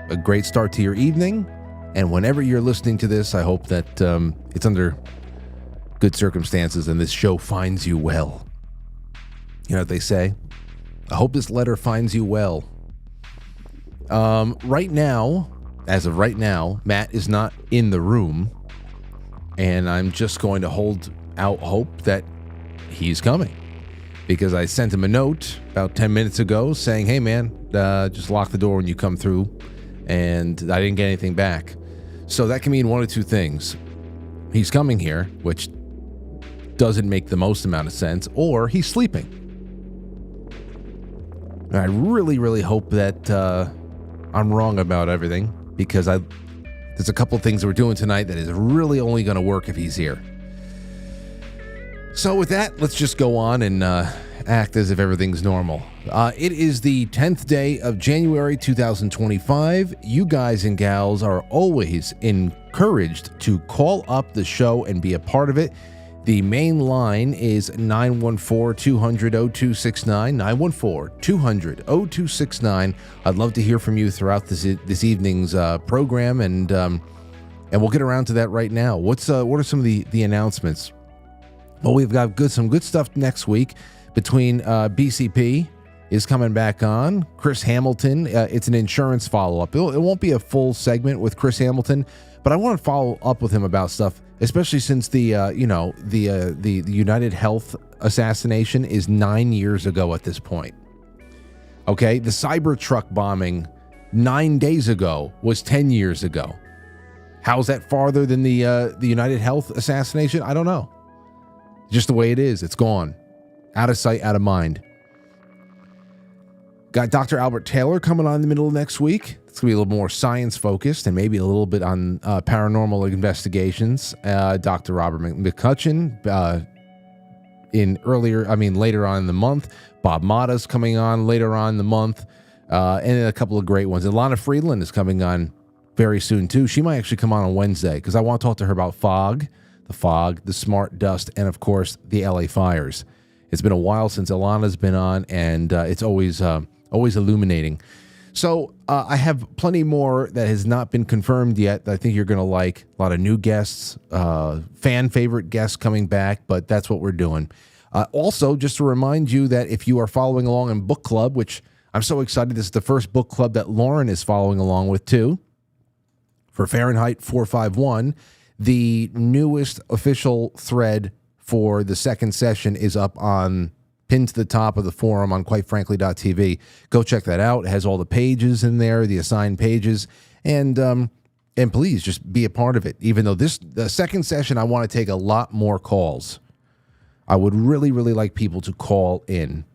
a great start to your evening. And whenever you're listening to this, I hope that it's under good circumstances and this show finds you well. You know what they say? I hope this letter finds you well. Right now, as of right now, Matt is not in the room. And I'm just going to hold out hope that he's coming. Because I sent him a note about 10 minutes ago saying, hey, man, just lock the door when you come through. And I didn't get anything back. So that can mean one of two things. He's coming here, which doesn't make the most amount of sense, or he's sleeping. And I really, really hope that I'm wrong about everything, because there's a couple things we're doing tonight that is really only going to work if he's here. So with that, let's just go on and act as if everything's normal. It is the 10th day of January 2025. You guys and gals are always encouraged to call up the show and be a part of it. The main line is 914-200-0269, 914-200-0269. I'd love to hear from you throughout this evening's program, and we'll get around to that right now. What are some of the announcements? Well, we've got some good stuff next week between BCP is coming back on. Chris Hamilton, it's an insurance follow-up. It won't be a full segment with Chris Hamilton, but I want to follow up with him about stuff, especially since the United Health assassination is 9 years ago at this point. Okay, the Cybertruck bombing 9 days ago was 10 years ago. How's that farther than the United Health assassination? I don't know. Just the way it is. It's gone. Out of sight, out of mind. Got Dr. Albert Taylor coming on in the middle of next week. It's going to be a little more science-focused and maybe a little bit on paranormal investigations. Dr. Robert McCutcheon later on in the month. Bob Motta's coming on later on in the month. And then a couple of great ones. Ilana Friedland is coming on very soon, too. She might actually come on Wednesday because I want to talk to her about fog, the smart dust, and, of course, the LA fires. It's been a while since Ilana's been on, and it's always illuminating. So I have plenty more that has not been confirmed yet that I think you're going to like. A lot of new guests, fan favorite guests coming back, but that's what we're doing. Also, just to remind you that if you are following along in book club, which I'm so excited, this is the first book club that Lauren is following along with too, for Fahrenheit 451, the newest official thread for the second session is up pinned to the top of the forum on quitefrankly.tv. Go check that out. It has all the pages in there, the assigned pages, and please just be a part of it. Even though the second session, I want to take a lot more calls. I would really, really like people to call in.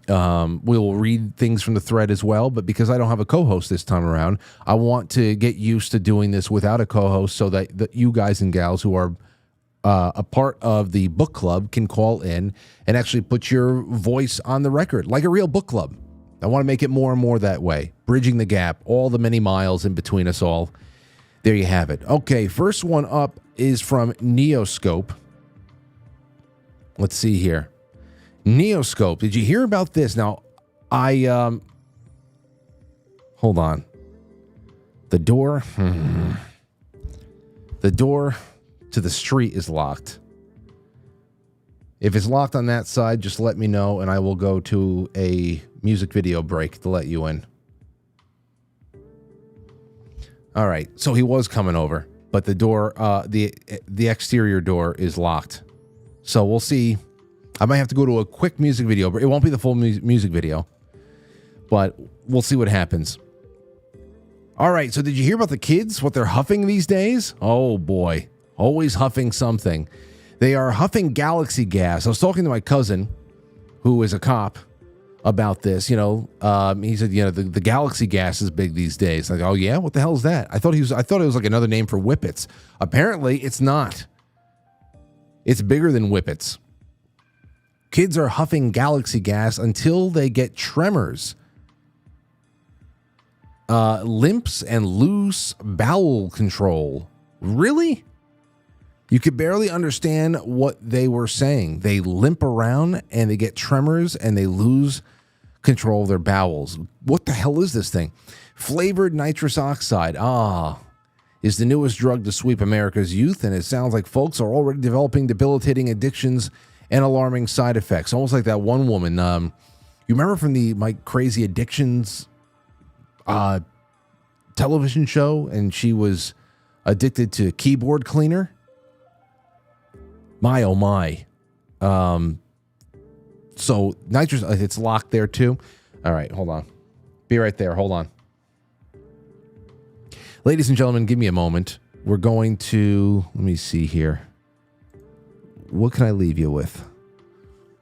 We will read things from the thread as well, but because I don't have a co-host this time around, I want to get used to doing this without a co-host so that you guys and gals who are a part of the book club can call in and actually put your voice on the record like a real book club. I want to make it more and more that way, bridging the gap, all the many miles in between us all. There you have it. Okay, first one up is from Neoscope. Let's see here. Neoscope, did you hear about this? Now, hold on. The door to the street is locked. If it's locked on that side, just let me know and I will go to a music video break to let you in. All right, so he was coming over, but the door, the exterior door is locked. So we'll see. I might have to go to a quick music video, but it won't be the full music video, but we'll see what happens. All right, so did you hear about the kids, what they're huffing these days? Oh boy, always huffing something. They are huffing galaxy gas. I was talking to my cousin, who is a cop, about this. He said, the galaxy gas is big these days. Like, oh yeah, what the hell is that? I thought it was like another name for whippets. Apparently, it's not. It's bigger than whippets. Kids are huffing galaxy gas until they get tremors, limps, and loose bowel control. Really? You could barely understand what they were saying. They limp around and they get tremors and they lose control of their bowels. What the hell is this thing? Flavored nitrous oxide, is the newest drug to sweep America's youth, and it sounds like folks are already developing debilitating addictions and alarming side effects. Almost like that one woman, you remember from the My Crazy Addictions television show, and she was addicted to keyboard cleaner? My, oh my. So nitrous, it's locked there too. All right, hold on. Be right there. Hold on. Ladies and gentlemen, give me a moment. We're going to, let me see here. What can I leave you with?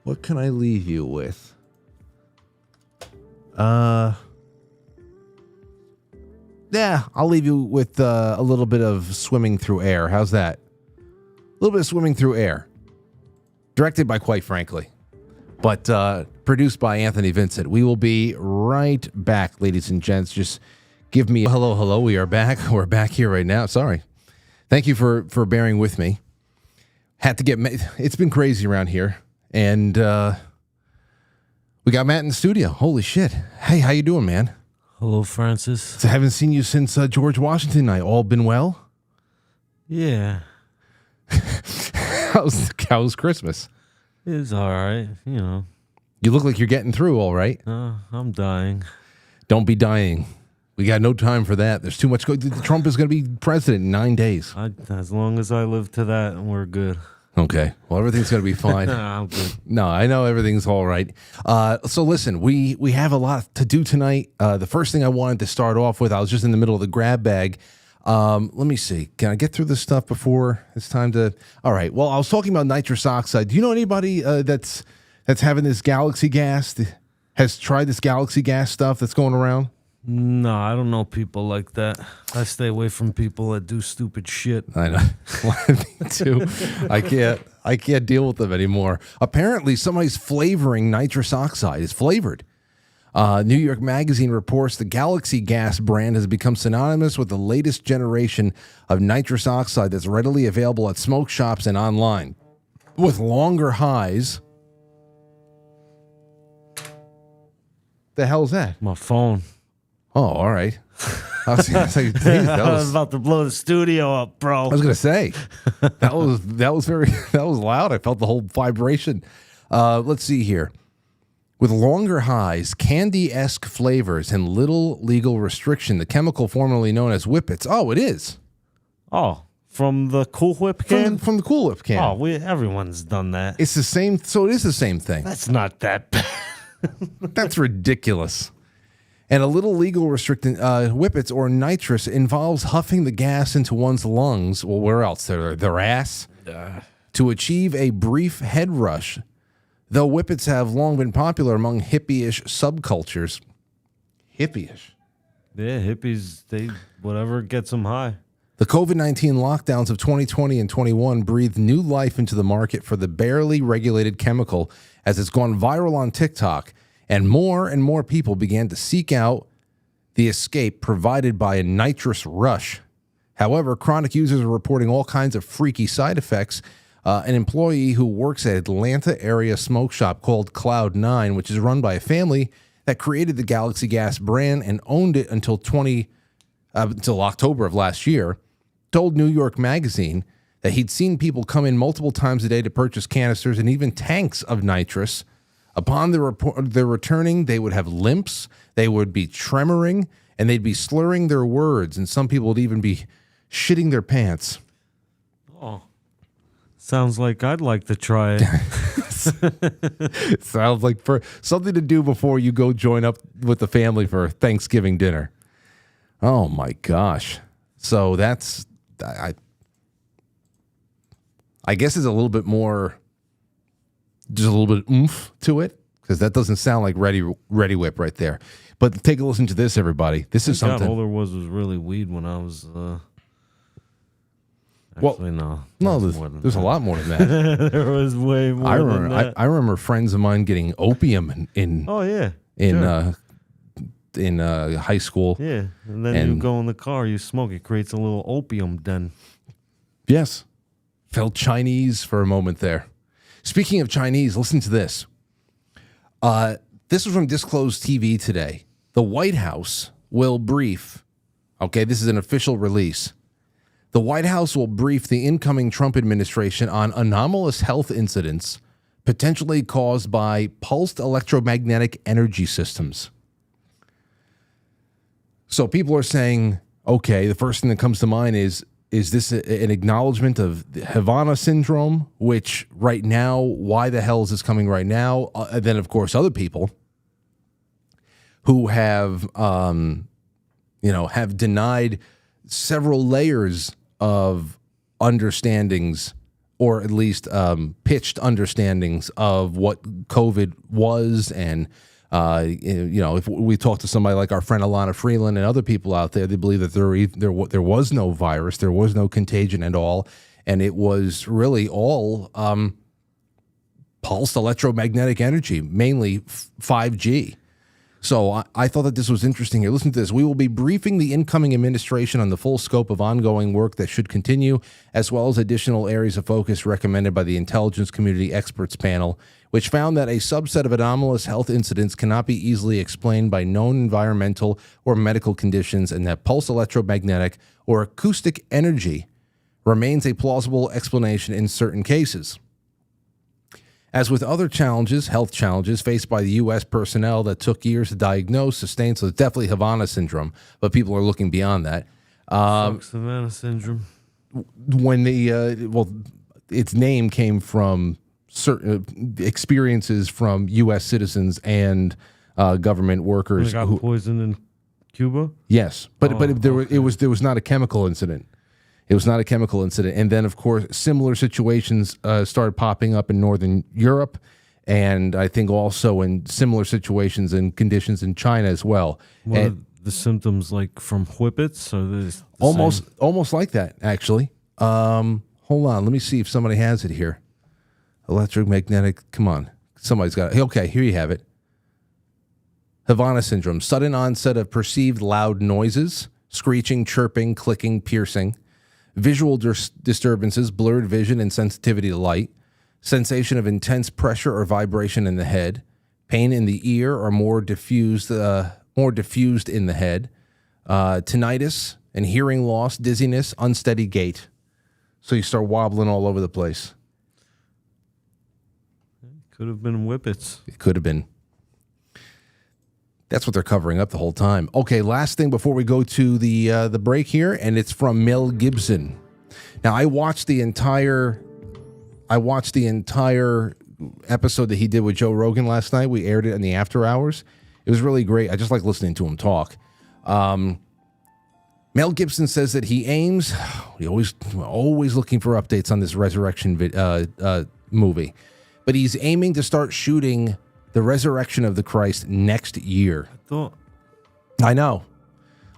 What can I leave you with? Yeah, I'll leave you with a little bit of Swimming Through Air. How's that? A little bit of Swimming Through Air. Directed by Quite Frankly, but produced by Anthony Vincent. We will be right back, ladies and gents. Just give me a hello. We are back. We're back here right now. Sorry. Thank you for bearing with me. Had to get, it's been crazy around here. And we got Matt in the studio. Holy shit. Hey, how you doing, man? Hello, Francis. So I haven't seen you since George Washington night. All been well? Yeah. How's Christmas? It's all right, you know. You look like you're getting through all right. I'm dying. Don't be dying. We got no time for that. There's too much. Trump is going to be president in 9 days. As long as I live to that, we're good. Okay. Well, everything's going to be fine. I'm good. No, I know everything's all right. So listen, we have a lot to do tonight. The first thing I wanted to start off with, I was just in the middle of the grab bag. Let me see. Can I get through this stuff before it's time to? All right. Well, I was talking about nitrous oxide. Do you know anybody that's having this galaxy gas? Has tried this galaxy gas stuff that's going around? No, I don't know people like that. I stay away from people that do stupid shit. I know. Me too. I can't deal with them anymore. Apparently, somebody's flavoring nitrous oxide. It's flavored. New York Magazine reports the Galaxy Gas brand has become synonymous with the latest generation of nitrous oxide that's readily available at smoke shops and online. With longer highs. The hell's that? My phone. Oh, all right. I was about to blow the studio up, bro. I was gonna say that was loud. I felt the whole vibration. Let's see here. With longer highs, candy-esque flavors, and little legal restriction, the chemical formerly known as Whippets. Oh, it is. Oh, from the Cool Whip can? From the Cool Whip can. Oh, everyone's done that. It's the same. So it is the same thing. That's not that bad. That's ridiculous. And a little legal restricting Whippets or nitrous involves huffing the gas into one's lungs. Well, where else? Their ass. To achieve a brief head rush. Though Whippets have long been popular among hippie-ish subcultures. Hippie-ish? Yeah, hippies, whatever gets them high. The COVID-19 lockdowns of 2020 and 21 breathed new life into the market for the barely regulated chemical as it's gone viral on TikTok, and more people began to seek out the escape provided by a nitrous rush. However, chronic users are reporting all kinds of freaky side effects. An employee who works at Atlanta area smoke shop called Cloud9, which is run by a family that created the Galaxy Gas brand and owned it until October of last year, told New York Magazine that he'd seen people come in multiple times a day to purchase canisters and even tanks of nitrous. Upon their returning, they would have limps, they would be tremoring, and they'd be slurring their words, and some people would even be shitting their pants. Oh. Sounds like I'd like to try it. Sounds like for something to do before you go join up with the family for Thanksgiving dinner. Oh my gosh. So that's I guess it's a little bit more, just a little bit of oomph to it, because that doesn't sound like Ready Whip right there. But take a listen to this, everybody. This is something. All there was really weed when I was. Actually, no. There's a lot more than that. There was way more than that. I remember friends of mine getting opium in high school. Yeah, and then you go in the car, you smoke. It creates a little opium den. Yes. Felt Chinese for a moment there. Speaking of Chinese, listen to this. This was from Disclosed TV today. The White House will brief. Okay, this is an official release. The White House will brief the incoming Trump administration on anomalous health incidents potentially caused by pulsed electromagnetic energy systems. So people are saying, okay, the first thing that comes to mind is this an acknowledgement of the Havana syndrome, which right now, why the hell is this coming right now? And then, of course, other people who have, have denied several layers of understandings, or at least pitched understandings of what COVID was. And, if we talk to somebody like our friend Alana Freeland and other people out there, they believe that there was no virus, there was no contagion at all, and it was really all pulsed electromagnetic energy, mainly 5G. So I thought that this was interesting here. Listen to this. We will be briefing the incoming administration on the full scope of ongoing work that should continue, as well as additional areas of focus recommended by the Intelligence Community Experts Panel, which found that a subset of anomalous health incidents cannot be easily explained by known environmental or medical conditions, and that pulse electromagnetic or acoustic energy remains a plausible explanation in certain cases. As with other challenges, health challenges faced by the U.S. personnel that took years to diagnose, sustain, so it's definitely Havana syndrome, but people are looking beyond that. Havana syndrome. When its name came from certain experiences from U.S. citizens and government workers got who poisoned in Cuba. Yes, but there was not a chemical incident. It was not a chemical incident. And then, of course, similar situations started popping up in Northern Europe, and I think also in similar situations and conditions in China as well. What are the symptoms like from whippets? Or almost like that, actually. Hold on. Let me see if somebody has it here. Electromagnetic. Come on. Somebody's got it. Okay, here you have it. Havana syndrome. Sudden onset of perceived loud noises, screeching, chirping, clicking, piercing. Visual disturbances, blurred vision and sensitivity to light, sensation of intense pressure or vibration in the head, pain in the ear or more diffused in the head, tinnitus and hearing loss, dizziness, unsteady gait. So you start wobbling all over the place. Could have been whippets. It could have been. That's what they're covering up the whole time. Okay, last thing before we go to the break here, and it's from Mel Gibson. Now, I watched the entire episode that he did with Joe Rogan last night. We aired it in the after hours. It was really great. I just like listening to him talk. Mel Gibson says that he always looking for updates on this Resurrection movie, but he's aiming to start shooting the Resurrection of the Christ next year. I know.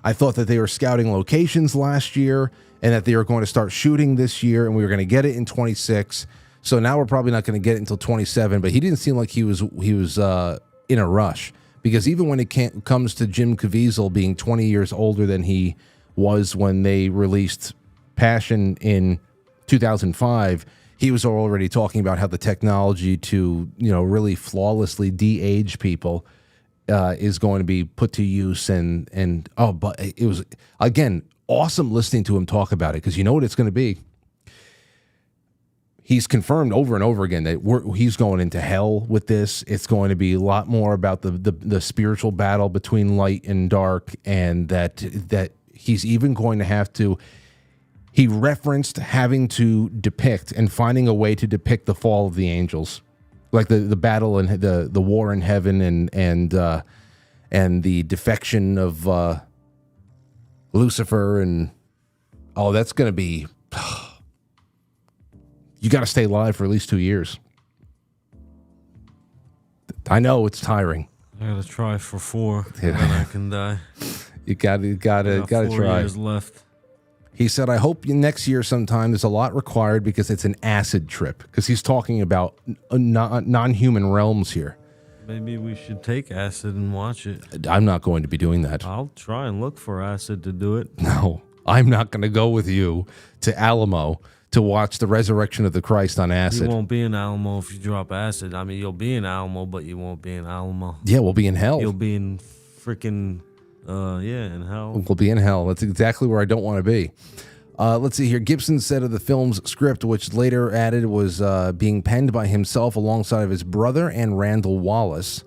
I thought that they were scouting locations last year and that they were going to start shooting this year and we were going to get it in 26. So now we're probably not going to get it until 27, but he didn't seem like he was in a rush, because even when it comes to Jim Caviezel being 20 years older than he was when they released Passion in 2005, he was already talking about how the technology to, really flawlessly de-age people is going to be put to use. But it was, again, awesome listening to him talk about it, because you know what it's going to be. He's confirmed over and over again that he's going into hell with this. It's going to be a lot more about the spiritual battle between light and dark, and that he's even going to have to. He referenced having to depict and finding a way to depict the fall of the angels, like the battle and the war in heaven and the defection of Lucifer, and that's going to be. You got to stay alive for at least 2 years. I know it's tiring. I got to try for 4, and then I can die. You got to try. 4 years left. He said, I hope next year sometime. There's a lot required because it's an acid trip. Because he's talking about non-human realms here. Maybe we should take acid and watch it. I'm not going to be doing that. I'll try and look for acid to do it. No, I'm not going to go with you to Alamo to watch the Resurrection of the Christ on acid. You won't be in Alamo if you drop acid. I mean, you'll be in Alamo, but you won't be in Alamo. Yeah, we'll be in hell. You'll be in freaking Yeah, in hell. We'll be in hell. That's exactly where I don't want to be. Let's see here. Gibson said of the film's script, which later added was being penned by himself alongside of his brother and Randall Wallace.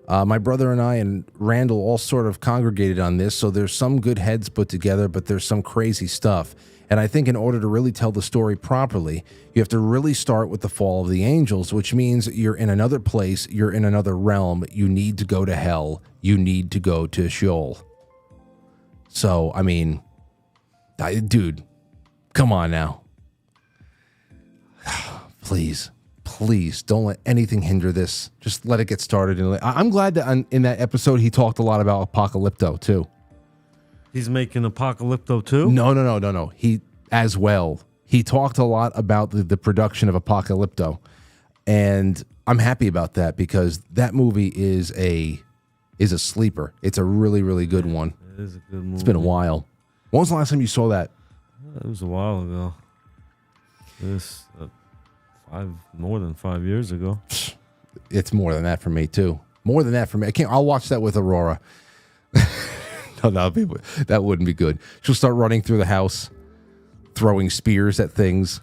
My brother and I and Randall all sort of congregated on this, so there's some good heads put together, but there's some crazy stuff. And I think in order to really tell the story properly, you have to really start with the fall of the angels, which means you're in another place, you're in another realm, you need to go to hell, you need to go to Sheol. So, I mean, dude, come on now. Please don't let anything hinder this. Just let it get started. I'm glad that in that episode he talked a lot about Apocalypto too. He's making Apocalypto too? No. He as well. He talked a lot about the production of Apocalypto, and I'm happy about that because that movie is a sleeper. It's a really, really good one. It is a good movie. It's been a while. When was the last time you saw that? It was a while ago. This more than 5 years ago. It's more than that for me too. More than that for me. I'll watch that with Aurora. No, that wouldn't be good. She'll start running through the house, throwing spears at things.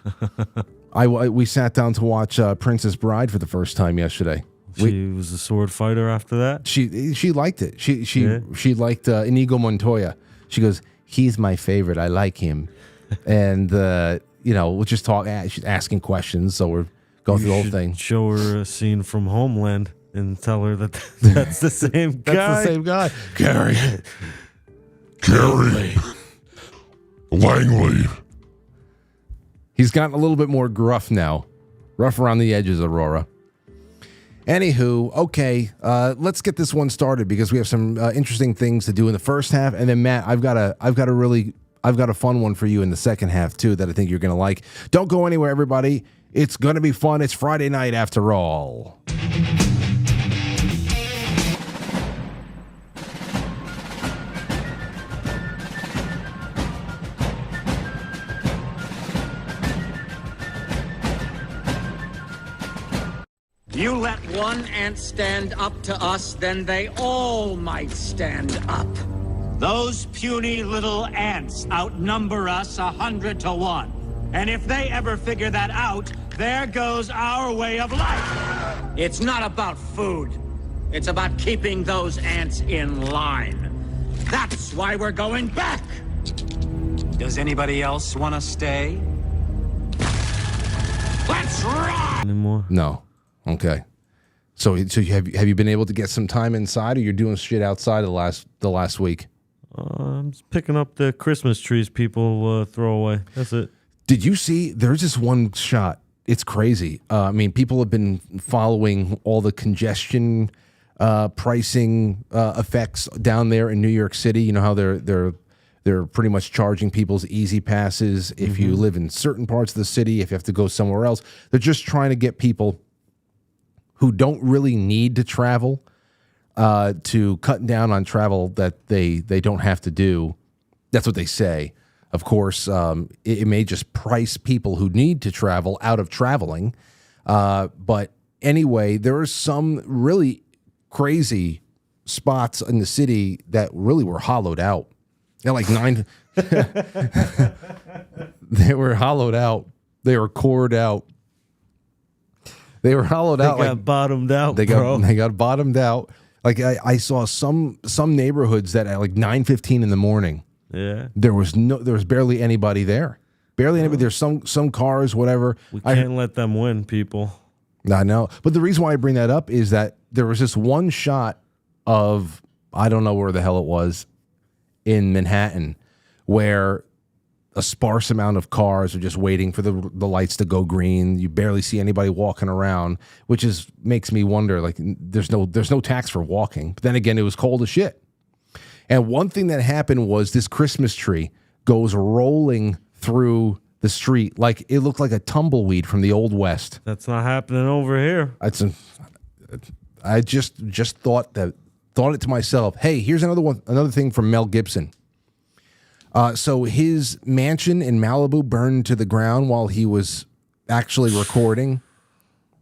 We sat down to watch Princess Bride for the first time yesterday. She was a sword fighter after that. She liked it. She liked Inigo Montoya. She goes, he's my favorite. I like him. And we'll just talk. She's asking questions, so we're going through the whole thing. Show her a scene from Homeland and tell her that that's the same guy. That's the same guy. Gary Langley. He's gotten a little bit more gruff now. Rough around the edges, Aurora. Anywho, okay, let's get this one started because we have some interesting things to do in the first half, and then Matt, I've got a fun one for you in the second half too that I think you're gonna like. Don't go anywhere, everybody. It's gonna be fun. It's Friday night after all. You let one ant stand up to us, then they all might stand up. Those puny little ants outnumber us 100 to 1. And if they ever figure that out, there goes our way of life. It's not about food. It's about keeping those ants in line. That's why we're going back. Does anybody else want to stay? Let's ride! Anymore? No. Okay. So have you been able to get some time inside, or you're doing shit outside the last week? I'm just picking up the Christmas trees people throw away. That's it. Did you see? There's this one shot. It's crazy. I mean, people have been following all the congestion pricing effects down there in New York City. You know how they're pretty much charging people's easy passes if you live in certain parts of the city. If you have to go somewhere else, they're just trying to get people who don't really need to travel to cut down on travel that they don't have to do. That's what they say. Of course, it may just price people who need to travel out of traveling. But anyway, there are some really crazy spots in the city that really were hollowed out. They're like 9. They were hollowed out. They were cored out. They were hollowed out. They got bottomed out, They got bottomed out. Like I saw some neighborhoods that at like 9:15 in the morning. Yeah. There was barely anybody there. Barely anybody. There's some cars, whatever. We can't let them win, people. I know. But the reason why I bring that up is that there was this one shot of, I don't know where the hell it was, in Manhattan, where a sparse amount of cars are just waiting for the lights to go green. You barely see anybody walking around, which makes me wonder, like, there's no tax for walking. But then again, it was cold as shit. And one thing that happened was this Christmas tree goes rolling through the street like it looked like a tumbleweed from the Old West. That's not happening over here. I just thought it to myself, hey, here's another thing from Mel Gibson. So his mansion in Malibu burned to the ground while he was actually recording.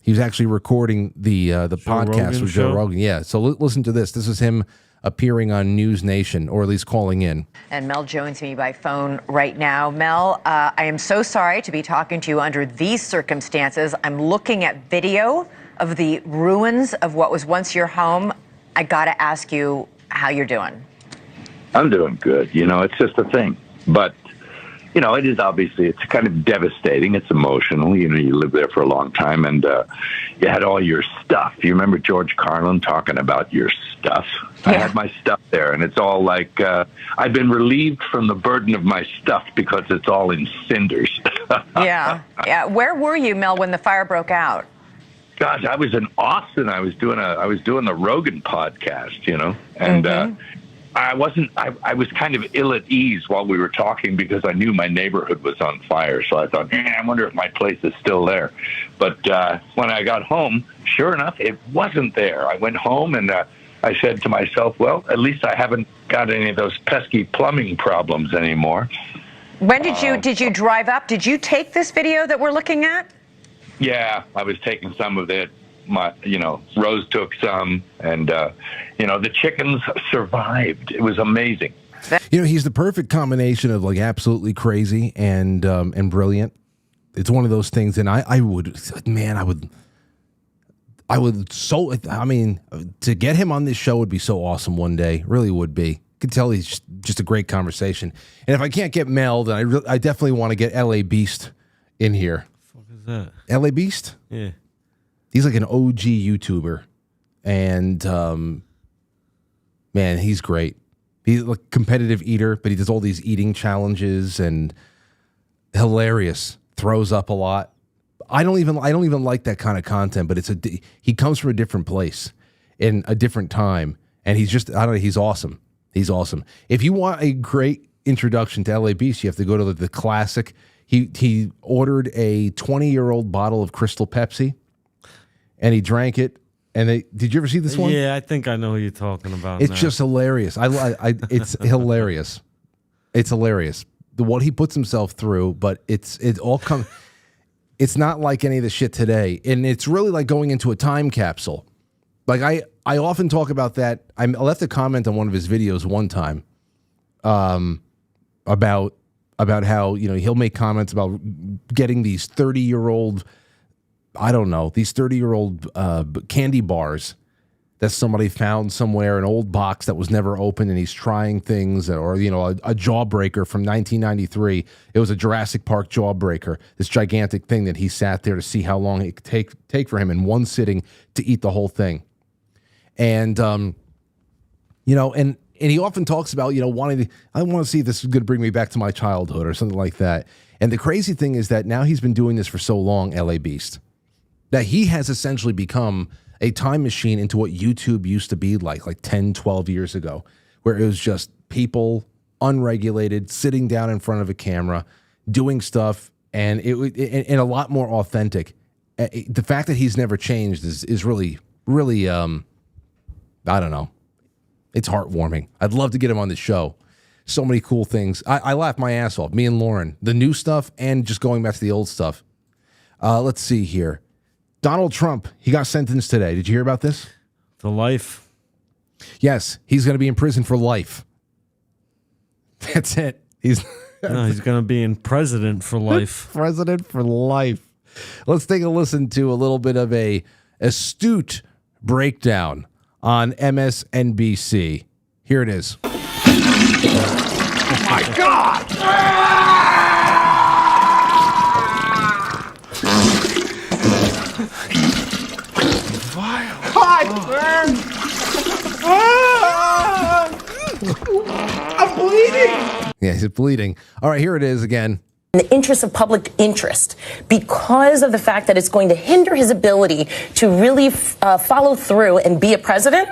He was actually recording the podcast Rogan with Joe show? Rogan. Yeah. So listen to this. This is him appearing on News Nation, or at least calling in. And Mel joins me by phone right now. Mel, I am so sorry to be talking to you under these circumstances. I'm looking at video of the ruins of what was once your home. I got to ask you how you're doing. I'm doing good. You know, it's just a thing. But, you know, it is obviously, it's kind of devastating. It's emotional. You know, you lived there for a long time, and you had all your stuff. You remember George Carlin talking about your stuff? Yeah. I had my stuff there, and it's all like, I've been relieved from the burden of my stuff because it's all in cinders. Yeah. Where were you, Mel, when the fire broke out? Gosh, I was in Austin. I was doing the Rogan podcast, you know, and I was kind of ill at ease while we were talking because I knew my neighborhood was on fire. So I thought, I wonder if my place is still there. But when I got home, sure enough, it wasn't there. I went home and I said to myself, well, at least I haven't got any of those pesky plumbing problems anymore. When did you drive up? Did you take this video that we're looking at? Yeah, I was taking some of it. Rose took some, and the chickens survived. It was amazing. You know, he's the perfect combination of like absolutely crazy and brilliant. It's one of those things, and I would to get him on this show would be so awesome one day. Really would be. You could tell he's just a great conversation. And if I can't get Mel, then I definitely want to get LA Beast in here. What the fuck is that? LA Beast? Yeah. He's like an OG YouTuber, and man, he's great. He's like a competitive eater, but he does all these eating challenges and hilarious. Throws up a lot. I don't even like that kind of content, but he comes from a different place in a different time, and he's awesome. He's awesome. If you want a great introduction to LA Beast, you have to go to the classic. He ordered a 20-year-old bottle of Crystal Pepsi. And he drank it. And did you ever see this one? Yeah, I think I know who you're talking about. It's just hilarious. It's hilarious. It's hilarious. What he puts himself through, but it's not like any of the shit today. And it's really like going into a time capsule. Like I often talk about that. I left a comment on one of his videos one time about how, he'll make comments about getting these 30-year-old these 30-year-old candy bars that somebody found somewhere, an old box that was never opened, and he's trying things, or, a Jawbreaker from 1993. It was a Jurassic Park Jawbreaker, this gigantic thing that he sat there to see how long it could take for him in one sitting to eat the whole thing. And, and he often talks about, I want to see if this is going to bring me back to my childhood or something like that. And the crazy thing is that now he's been doing this for so long, LA Beast, that he has essentially become a time machine into what YouTube used to be like 10, 12 years ago, where it was just people, unregulated, sitting down in front of a camera, doing stuff, and and a lot more authentic. The fact that he's never changed is really, really, I don't know. It's heartwarming. I'd love to get him on the show. So many cool things. I laughed my ass off, me and Lauren, the new stuff and just going back to the old stuff. Let's see here. Donald Trump, he got sentenced today. Did you hear about this? To life. Yes, he's going to be in prison for life. That's it. He's going to be in president for life. President for life. Let's take a listen to a little bit of a astute breakdown on MSNBC. Here it is. Oh my God! I'm bleeding. Yeah, he's bleeding. All right, here it is again. In the interest of public interest, because of the fact that it's going to hinder his ability to really follow through and be a president,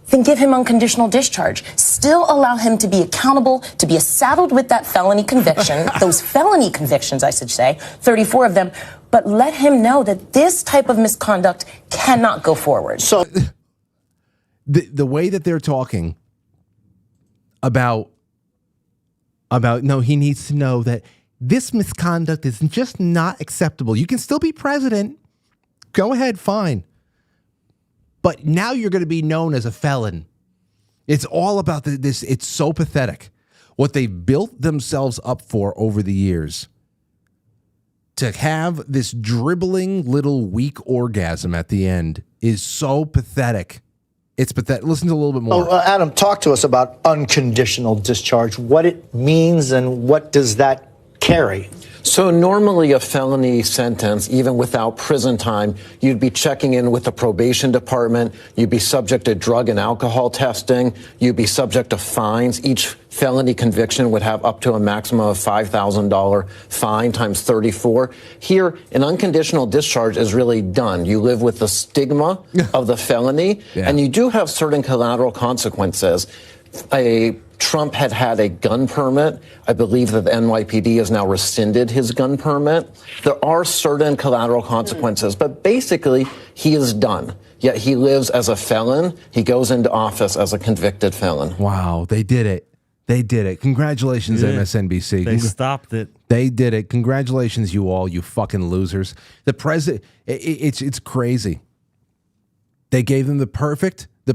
then give him unconditional discharge. Still allow him to be accountable, to be saddled with that felony conviction, those felony convictions, I should say, 34 of them, but let him know that this type of misconduct cannot go forward. So the way that they're talking about no, he needs to know that this misconduct is just not acceptable. You can still be president, Go ahead, fine. But now you're going to be known as a felon. It's all about this. It's so pathetic. What they've built themselves up for over the years. To have this dribbling little weak orgasm at the end is so pathetic. It's pathetic. Listen to a little bit more. Adam, talk to us about unconditional discharge, what it means and what does that carry? So normally a felony sentence, even without prison time, you'd be checking in with the probation department. You'd be subject to drug and alcohol testing. You'd be subject to fines. Each felony conviction would have up to a maximum of $5,000 fine times 34. Here, an unconditional discharge is really done. You live with the stigma of the felony, and you do have certain collateral consequences. Trump had a gun permit. I believe that the NYPD has now rescinded his gun permit. There are certain collateral consequences, but basically he is done. Yet he lives as a felon. He goes into office as a convicted felon. Wow, they did it. They did it. Congratulations, MSNBC. They stopped it. They did it. Congratulations, you all, you fucking losers. The president, it's crazy. They gave them the perfect. The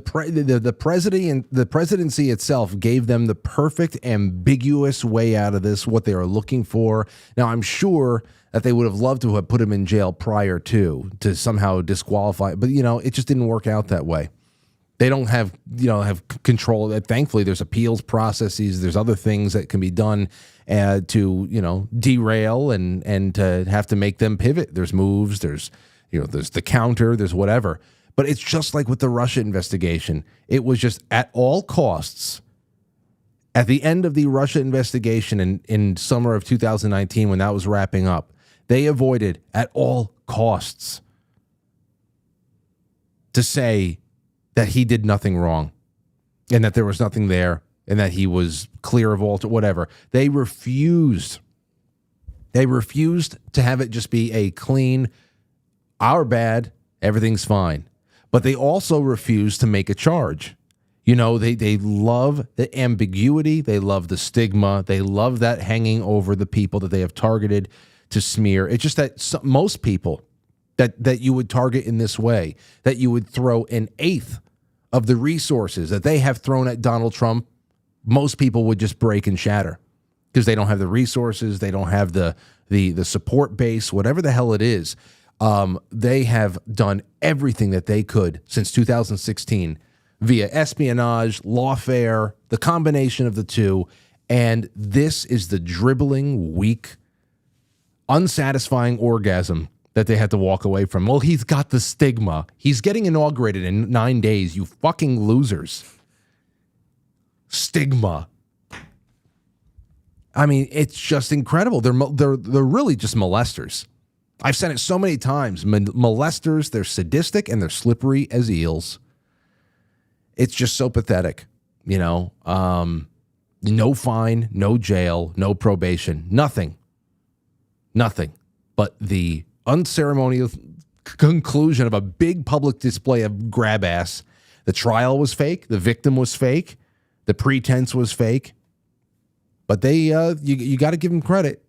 presidency itself gave them the perfect ambiguous way out of this, what they are looking for. Now, I'm sure that they would have loved to have put him in jail prior to somehow disqualify, but it just didn't work out that way. They don't have control. Thankfully, there's appeals processes. There's other things that can be done to derail and to have to make them pivot. There's moves. There's the counter. There's whatever. But it's just like with the Russia investigation. It was just at all costs. At the end of the Russia investigation in summer of 2019, when that was wrapping up, they avoided at all costs to say that he did nothing wrong and that there was nothing there and that he was clear of all whatever. They refused. They refused to have it just be a clean, our bad, everything's fine. But they also refuse to make a charge. They love the ambiguity. They love the stigma. They love that hanging over the people that they have targeted to smear. It's just that most people that you would target in this way, that you would throw an eighth of the resources that they have thrown at Donald Trump, most people would just break and shatter because they don't have the resources. They don't have the support base, whatever the hell it is. They have done everything that they could since 2016 via espionage, lawfare, the combination of the two. And this is the dribbling, weak, unsatisfying orgasm that they had to walk away from. Well, he's got the stigma. He's getting inaugurated in 9 days, you fucking losers. Stigma. I mean, it's just incredible. They're really just molesters. I've said it so many times. Molesters, they're sadistic and they're slippery as eels. It's just so pathetic, No fine, no jail, no probation, nothing. Nothing. But the unceremonious conclusion of a big public display of grab ass. The trial was fake. The victim was fake. The pretense was fake. But they, you got to give them credit.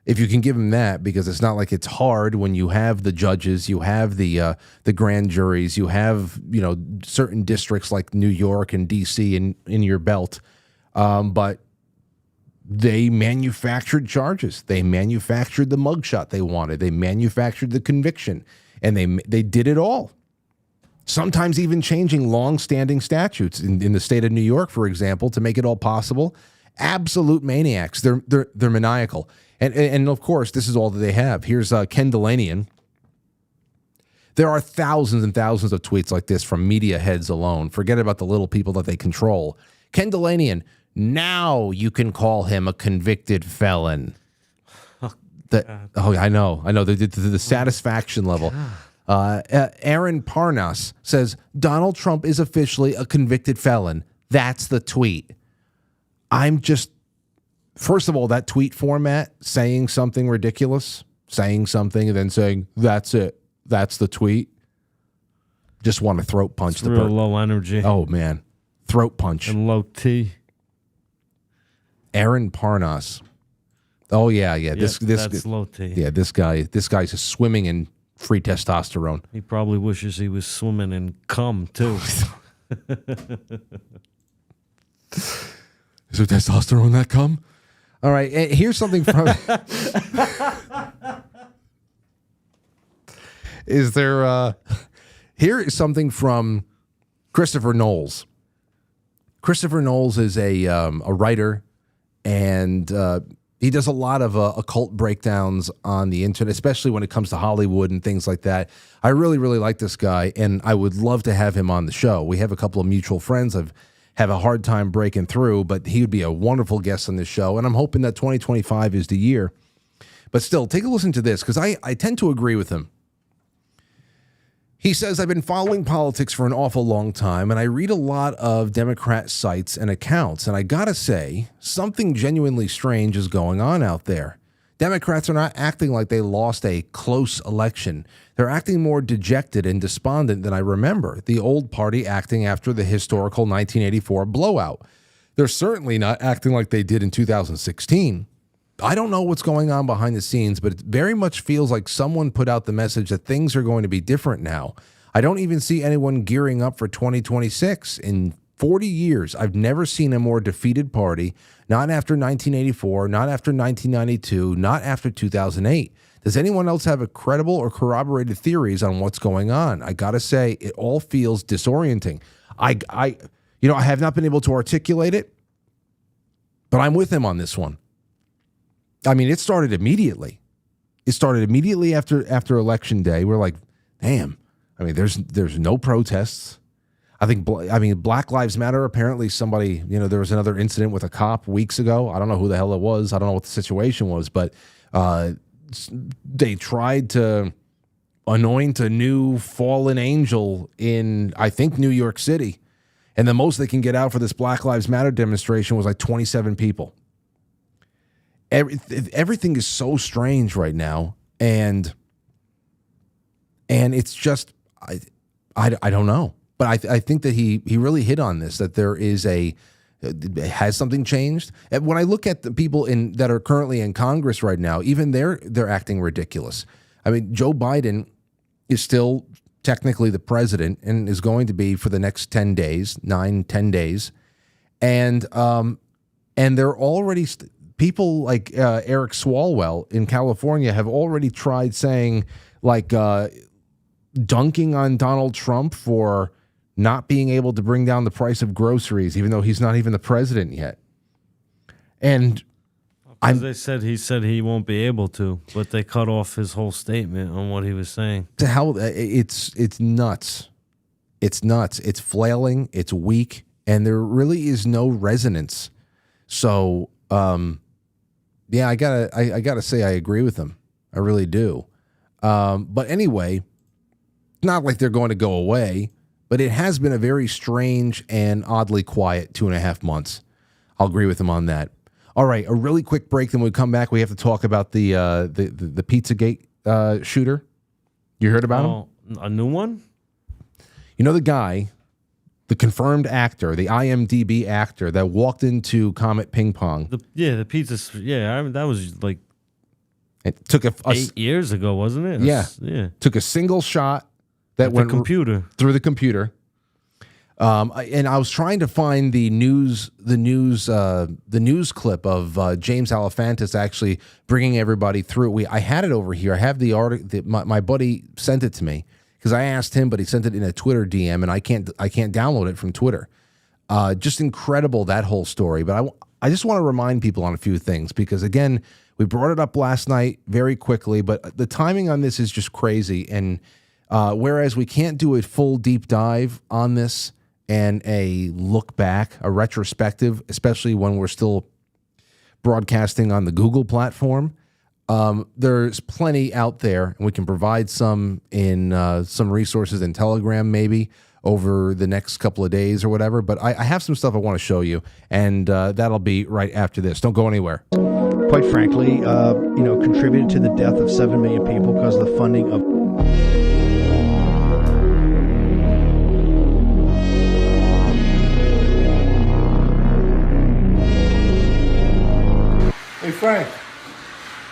If you can give them that, because it's not like it's hard when you have the judges, you have the grand juries, you have certain districts like New York and D.C. in your belt, but they manufactured charges, they manufactured the mugshot they wanted, they manufactured the conviction, and they did it all. Sometimes even changing long-standing statutes in the state of New York, for example, to make it all possible. Absolute maniacs. They're maniacal. And of course, this is all that they have. Here's Ken Delanian. There are thousands and thousands of tweets like this from media heads alone. Forget about the little people that they control. Ken Delanian, now you can call him a convicted felon. I know. They did to the satisfaction level. Aaron Parnas says, Donald Trump is officially a convicted felon. That's the tweet. First of all, that tweet format, saying something ridiculous, saying something and then saying, that's it, that's the tweet. Just want to throat punch it's real low energy. Oh, man. Throat punch. And low T. Aaron Parnas. Oh, yeah. That's low T. Yeah, this guy's just swimming in free testosterone. He probably wishes he was swimming in cum, too. Is there testosterone that cum? All right, here's something from... Here is something from Christopher Knowles. Christopher Knowles is a writer, and he does a lot of occult breakdowns on the internet, especially when it comes to Hollywood and things like that. I really, really like this guy, and I would love to have him on the show. We have a couple of mutual friends I've have a hard time breaking through, but he would be a wonderful guest on this show, and I'm hoping that 2025 is the year. But still, take a listen to this, because I tend to agree with him. He says, I've been following politics for an awful long time, and I read a lot of Democrat sites and accounts, and I gotta say, something genuinely strange is going on out there. Democrats are not acting like they lost a close election. They're acting more dejected and despondent than I remember, the old party acting after the historical 1984 blowout. They're certainly not acting like they did in 2016. I don't know what's going on behind the scenes, but it very much feels like someone put out the message that things are going to be different now. I don't even see anyone gearing up for 2026. In 40 years, I've never seen a more defeated party, not after 1984, not after 1992, not after 2008. Does anyone else have a credible or corroborated theories on what's going on? I gotta say, it all feels disorienting. I have not been able to articulate it, but I'm with him on this one. I mean, it started immediately. It started immediately after Election Day. We're like, damn. I mean, there's no protests. I mean, Black Lives Matter. Apparently, somebody, there was another incident with a cop weeks ago. I don't know who the hell it was. I don't know what the situation was, but they tried to anoint a new fallen angel in, I think, New York City, and the most they can get out for this Black Lives Matter demonstration was like 27 people. Everything is so strange right now, and it's just I don't know, but I think that he really hit on this, that there is has something changed. And when I look at the people that are currently in Congress right now, even they're acting ridiculous. I mean, Joe Biden is still technically the president and is going to be for the next 10 days, 9-10 days, and they're already. People like Eric Swalwell in California have already tried saying, like, dunking on Donald Trump for not being able to bring down the price of groceries, even though he's not even the president yet. And he said he won't be able to, but they cut off his whole statement on what he was saying. To hell, it's nuts. It's nuts. It's flailing. It's weak, and there really is no resonance. So. Yeah, I gotta say I agree with him. I really do. But anyway, not like they're going to go away, but it has been a very strange and oddly quiet 2.5 months. I'll agree with him on that. All right, a really quick break. Then when we come back, we have to talk about the Pizzagate shooter. You heard about him? A new one? You know the guy, the confirmed actor, the IMDb actor that walked into COMET Ping Pong. The pizza. Yeah, that was like it took 8 years ago, wasn't it? Yeah. Took a single shot that went through the computer. And I was trying to find the news clip of James Alefantis actually bringing everybody through. I had it over here. I have the article. My buddy sent it to me. Because I asked him, but he sent it in a Twitter DM, and I can't download it from Twitter. Just incredible, that whole story. But I just want to remind people on a few things, because again, we brought it up last night very quickly, but the timing on this is just crazy. And whereas we can't do a full deep dive on this and a look back, a retrospective, especially when we're still broadcasting on the Google platform. There's plenty out there, and we can provide some in some resources in Telegram maybe over the next couple of days or whatever. But I have some stuff I want to show you, and that'll be right after this. Don't go anywhere. Quite frankly, contributed to the death of 7 million people because of the funding of... Hey, Frank.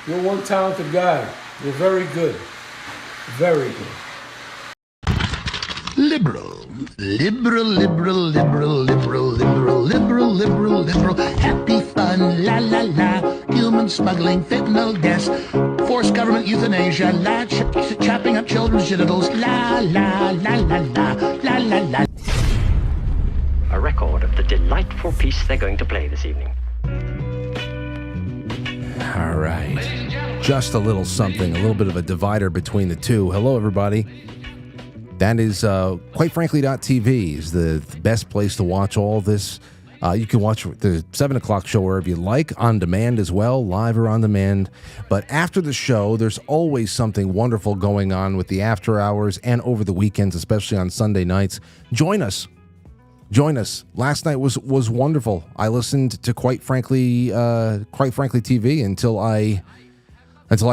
You're one talented guy. You're very good. Very good. Liberal. Happy fun, la la la. Human smuggling, fentanyl deaths, forced government euthanasia, chopping up children's genitals, la la la la la la la la. A record of the delightful piece they're going to play this evening. All right. Just a little something, a little bit of a divider between the two. Hello, everybody. That is Quite Frankly.tv is the best place to watch all this. You can watch the 7 o'clock show wherever you like, on demand as well, live or on demand. But after the show, there's always something wonderful going on with the after hours and over the weekends, especially on Sunday nights. Join us. Join us. Last night was wonderful. I listened to Quite Frankly TV until I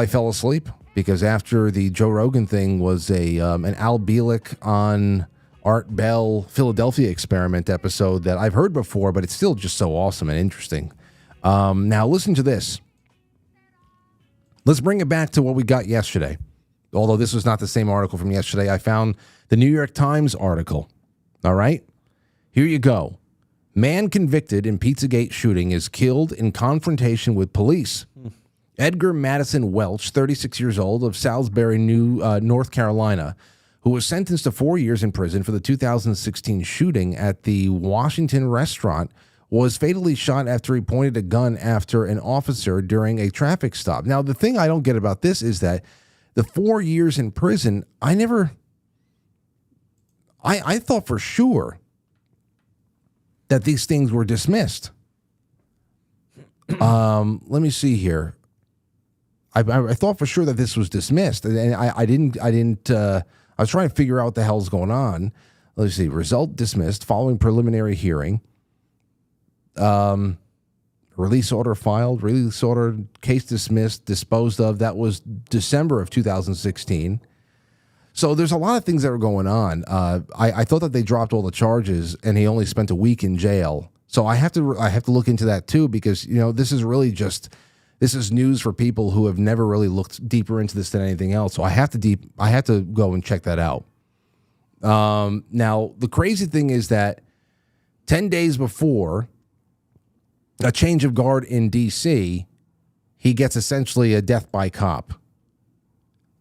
fell asleep, because after the Joe Rogan thing was an Al Bielek on Art Bell Philadelphia experiment episode that I've heard before, but it's still just so awesome and interesting. Now listen to this. Let's bring it back to what we got yesterday. Although this was not the same article from yesterday, I found the New York Times article. All right? Here you go. Man convicted in Pizzagate shooting is killed in confrontation with police. Edgar Madison Welch, 36 years old, of Salisbury, North Carolina, who was sentenced to 4 years in prison for the 2016 shooting at the Washington restaurant, was fatally shot after he pointed a gun after an officer during a traffic stop. Now, the thing I don't get about this is that the 4 years in prison, I thought for sure that these things were dismissed. Let me see here. I thought for sure that this was dismissed, and I didn't. I was trying to figure out what the hell's going on. Let's see. Result dismissed following preliminary hearing. Release order filed. Release order, case dismissed, disposed of. That was December of 2016. So there's a lot of things that are going on. I thought that they dropped all the charges, and he only spent a week in jail. So I have to look into that too, because this is really just news for people who have never really looked deeper into this than anything else. So I have to go and check that out. Now the crazy thing is that 10 days before a change of guard in D.C., he gets essentially a death by cop,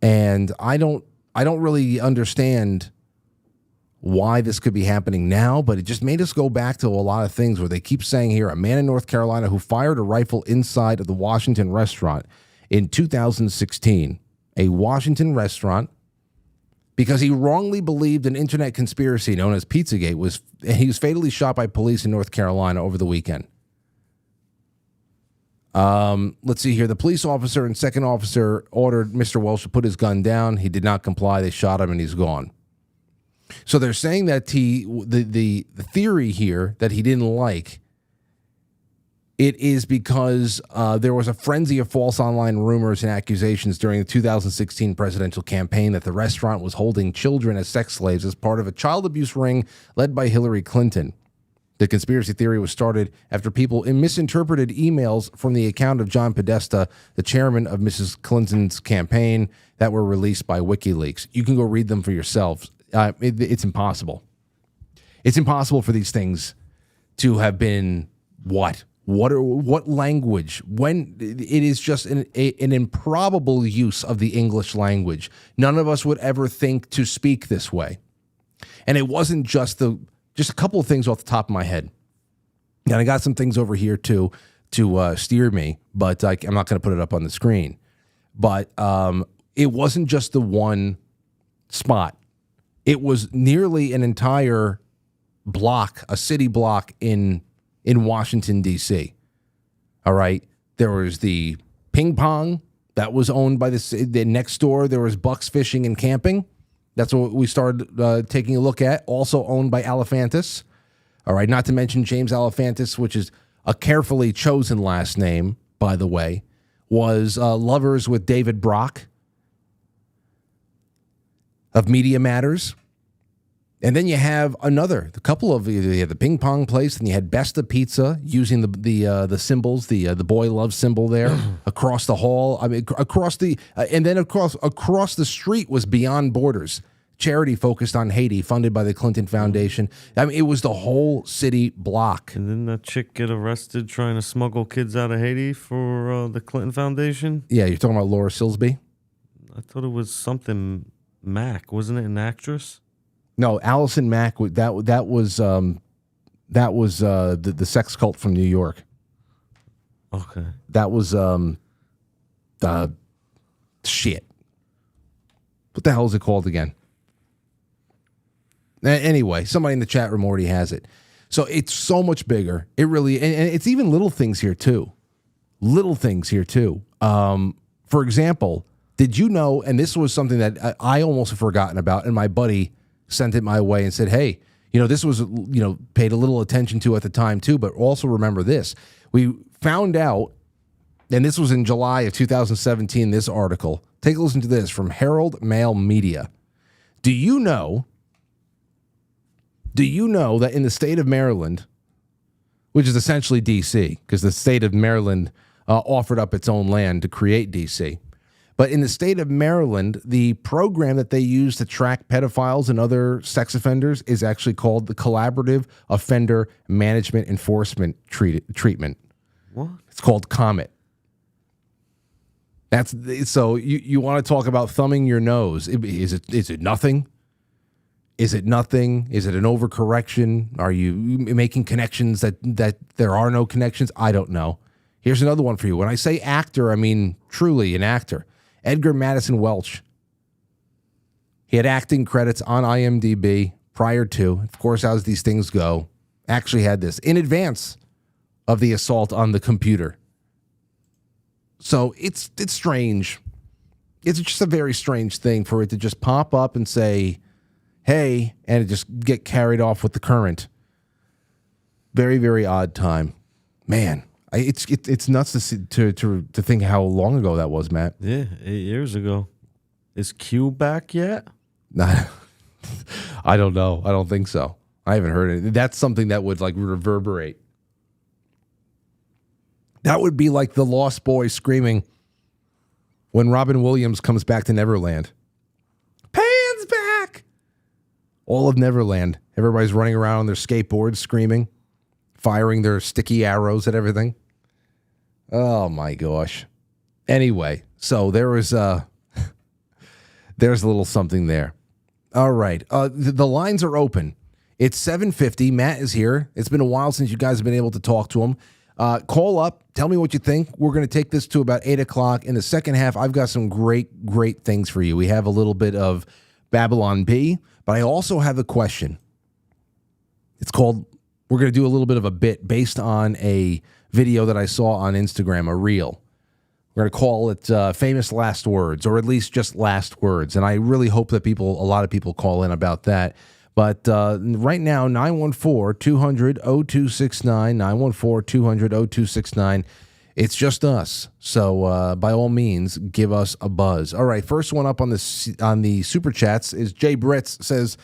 and I don't really understand why this could be happening now, but it just made us go back to a lot of things where they keep saying here, a man in North Carolina who fired a rifle inside of the Washington restaurant in 2016, a Washington restaurant, because he wrongly believed an internet conspiracy known as Pizzagate he was fatally shot by police in North Carolina over the weekend. Let's see here. The police officer and second officer ordered Mr. Welch to put his gun down. He did not comply. They shot him and he's gone. So they're saying that the theory here that he didn't like it is because there was a frenzy of false online rumors and accusations during the 2016 presidential campaign that the restaurant was holding children as sex slaves as part of a child abuse ring led by Hillary Clinton. The conspiracy theory was started after people misinterpreted emails from the account of John Podesta, the chairman of Mrs. Clinton's campaign, that were released by WikiLeaks. You can go read them for yourselves. It's impossible. It's impossible for these things to have been what language? When it is just an improbable use of the English language. None of us would ever think to speak this way. And it wasn't just a couple of things off the top of my head. And I got some things over here to steer me, but I'm not going to put it up on the screen. But it wasn't just the one spot. It was nearly an entire block, a city block in Washington, D.C. All right. There was the ping pong that was owned by the next door. There was Bucks Fishing and Camping. That's what we started taking a look at. Also owned by Alephantis. All right. Not to mention James Alephantis, which is a carefully chosen last name, by the way, was lovers with David Brock of Media Matters. And then you have a couple of, you had the ping pong place, and you had Besta Pizza using the symbols, the boy love symbol there across the hall. I mean, across the street was Beyond Borders, charity focused on Haiti, funded by the Clinton Foundation. I mean, it was the whole city block. And didn't that chick get arrested trying to smuggle kids out of Haiti for the Clinton Foundation? Yeah, you're talking about Laura Silsby? I thought it was something Mack. Wasn't it an actress? No, Allison Mack. That was the sex cult from New York. Okay. That was shit. What the hell is it called again? Anyway, somebody in the chat room already has it. So it's so much bigger. It really, and it's even little things here too. Little things here too. For example, did you know? And this was something that I almost have forgotten about, and my buddy sent it my way and said, hey, this was, paid a little attention to at the time too, but also remember this. We found out, and this was in July of 2017, this article. Take a listen to this from Herald Mail Media. Do you know that in the state of Maryland, which is essentially D.C., because the state of Maryland offered up its own land to create D.C., but in the state of Maryland, the program that they use to track pedophiles and other sex offenders is actually called the Collaborative Offender Management Enforcement Treatment. What? It's called COMET. So you want to talk about thumbing your nose. Is it nothing? Is it nothing? Is it an overcorrection? Are you making connections that there are no connections? I don't know. Here's another one for you. When I say actor, I mean truly an actor. Edgar Madison Welch. He had acting credits on IMDb prior to, of course, as these things go, actually had this in advance of the assault on the computer. So it's strange. It's just a very strange thing for it to just pop up and say, hey, and it just get carried off with the current. Very, very odd time. Man. It's nuts to think how long ago that was, Matt. Yeah, 8 years ago. Is Q back yet? Nah, I don't know. I don't think so. I haven't heard it. That's something that would like reverberate. That would be like the Lost Boys screaming when Robin Williams comes back to Neverland. Pan's back! All of Neverland. Everybody's running around on their skateboards screaming, firing their sticky arrows at everything. Oh my gosh. Anyway, so there's a little something there. All right. The lines are open. It's 7:50. Matt is here. It's been a while since you guys have been able to talk to him. Call up. Tell me what you think. We're going to take this to about 8 o'clock. In the second half, I've got some great things for you. We have a little bit of Babylon B, but I also have a question. It's called, we're going to do a little bit of a bit based on a video that I saw on Instagram, a reel. We're going to call it Famous Last Words, or at least just Last Words. And I really hope that a lot of people call in about that. But right now, 914-200-0269, 914-200-0269. It's just us. So by all means, give us a buzz. All right, first one up on the Super Chats is Jay Britz says,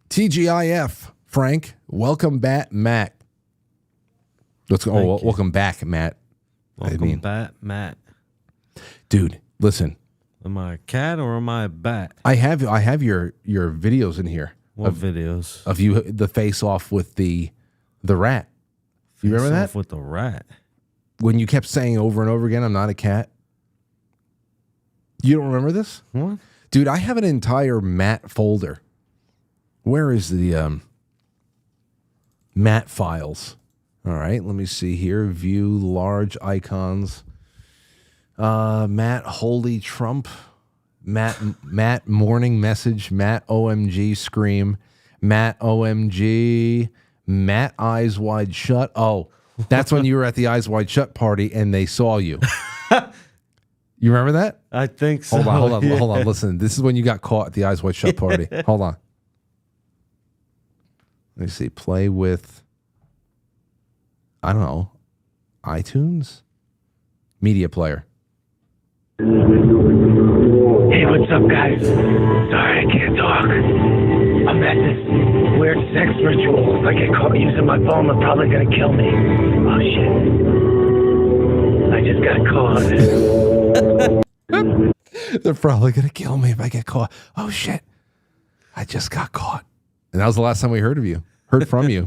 TGIF, Frank, welcome back, Matt. Welcome back, Matt. Welcome back, Matt. Dude, listen. Am I a cat or am I a bat? I have your videos in here. What videos? Of you, the face off with the rat. You remember that? Face off with the rat. When you kept saying over and over again, I'm not a cat. You don't remember this? What? Dude, I have an entire Matt folder. Where is the Matt files? All right, let me see here. View large icons. Matt Holy Trump. Matt Morning Message. Matt OMG Scream. Matt OMG. Matt Eyes Wide Shut. Oh, that's when you were at the Eyes Wide Shut party and they saw you. You remember that? I think so. Hold on. Listen, this is when you got caught at the Eyes Wide Shut party. Hold on. Let me see. Play with, I don't know, iTunes? Media player. Hey, what's up, guys? Sorry, I can't talk. I'm got this weird sex ritual. If I get caught using my phone, they're probably gonna kill me. Oh shit. I just got caught. They're probably gonna kill me if I get caught. Oh shit. I just got caught. And that was the last time we heard from you.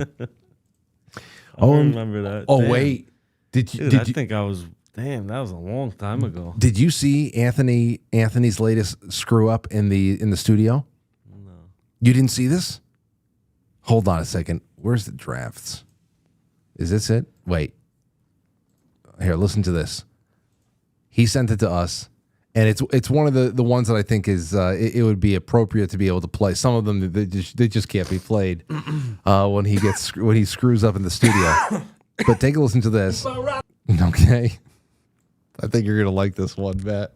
I remember that. Oh, Damn. wait. I think I was. Damn, that was a long time ago. Did you see Anthony's latest screw up in the studio? No. You didn't see this? Hold on a second. Where's the drafts? Is this it? Wait. Here, listen to this. He sent it to us, and it's one of the ones that I think is it would be appropriate to be able to play. Some of them they just can't be played when he screws up in the studio. But take a listen to this. Okay. I think you're going to like this one, Matt.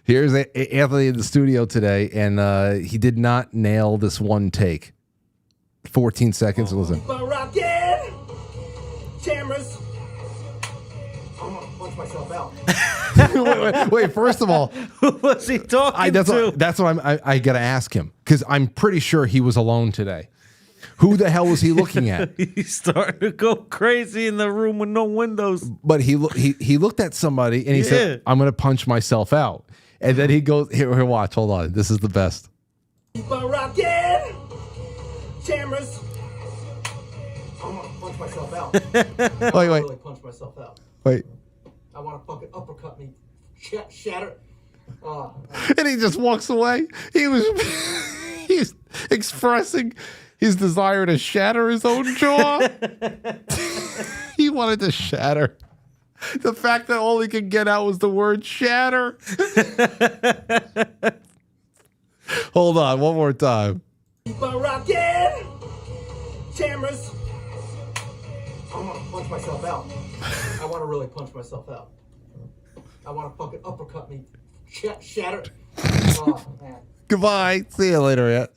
Here's Anthony in the studio today, and he did not nail this one take. 14 seconds. Listen. Cameras. I'm going to punch myself out. wait, first of all. Who was he talking to? That's what I got to ask him, because I'm pretty sure he was alone today. Who the hell was he looking at? He started to go crazy in the room with no windows. But he looked at somebody and he said, "I'm going to punch myself out." And then he goes, "Here, watch. Hold on. This is the best." Rockin', cameras. I'm going to punch myself out. Wait. Really punch myself out. Wait. I want to fucking uppercut me, shatter. And he just walks away. He's expressing his desire to shatter his own jaw. He wanted to shatter. The fact that all he could get out was the word shatter. Hold on, one more time. Rockin', cameras. I'm gonna punch myself out. I want to really punch myself out. I want to fucking uppercut me, shatter. Man. Goodbye. See you later. Yeah.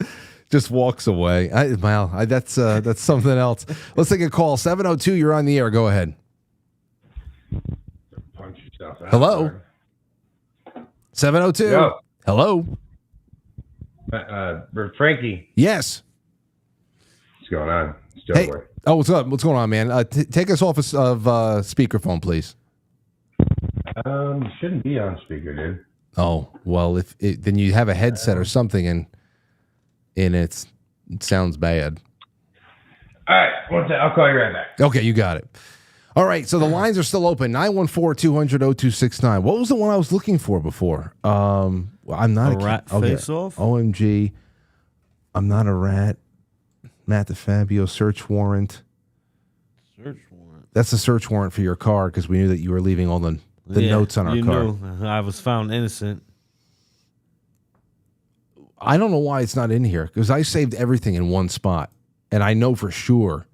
Just walks away. That's something else. Let's take a call. 702, you're on the air. Go ahead. Punch yourself out. Hello. 702. Yo. Hello. Frankie. Yes. What's going on? Hey. Oh, what's up? What's going on, man? Take us off of speakerphone, please. Shouldn't be on speaker, dude. Oh, well, then you have a headset or something, and it sounds bad. All right, I'll call you right back. Okay, you got it. All right, so the lines are still open. 914-200-0269. What was the one I was looking for before? I'm not a rat face-off? OMG. I'm not a rat. Matt DeFabio, search warrant. Search warrant. That's a search warrant for your car, because we knew that you were leaving all the notes on our car. You knew I was found innocent. I don't know why it's not in here, because I saved everything in one spot, and I know for sure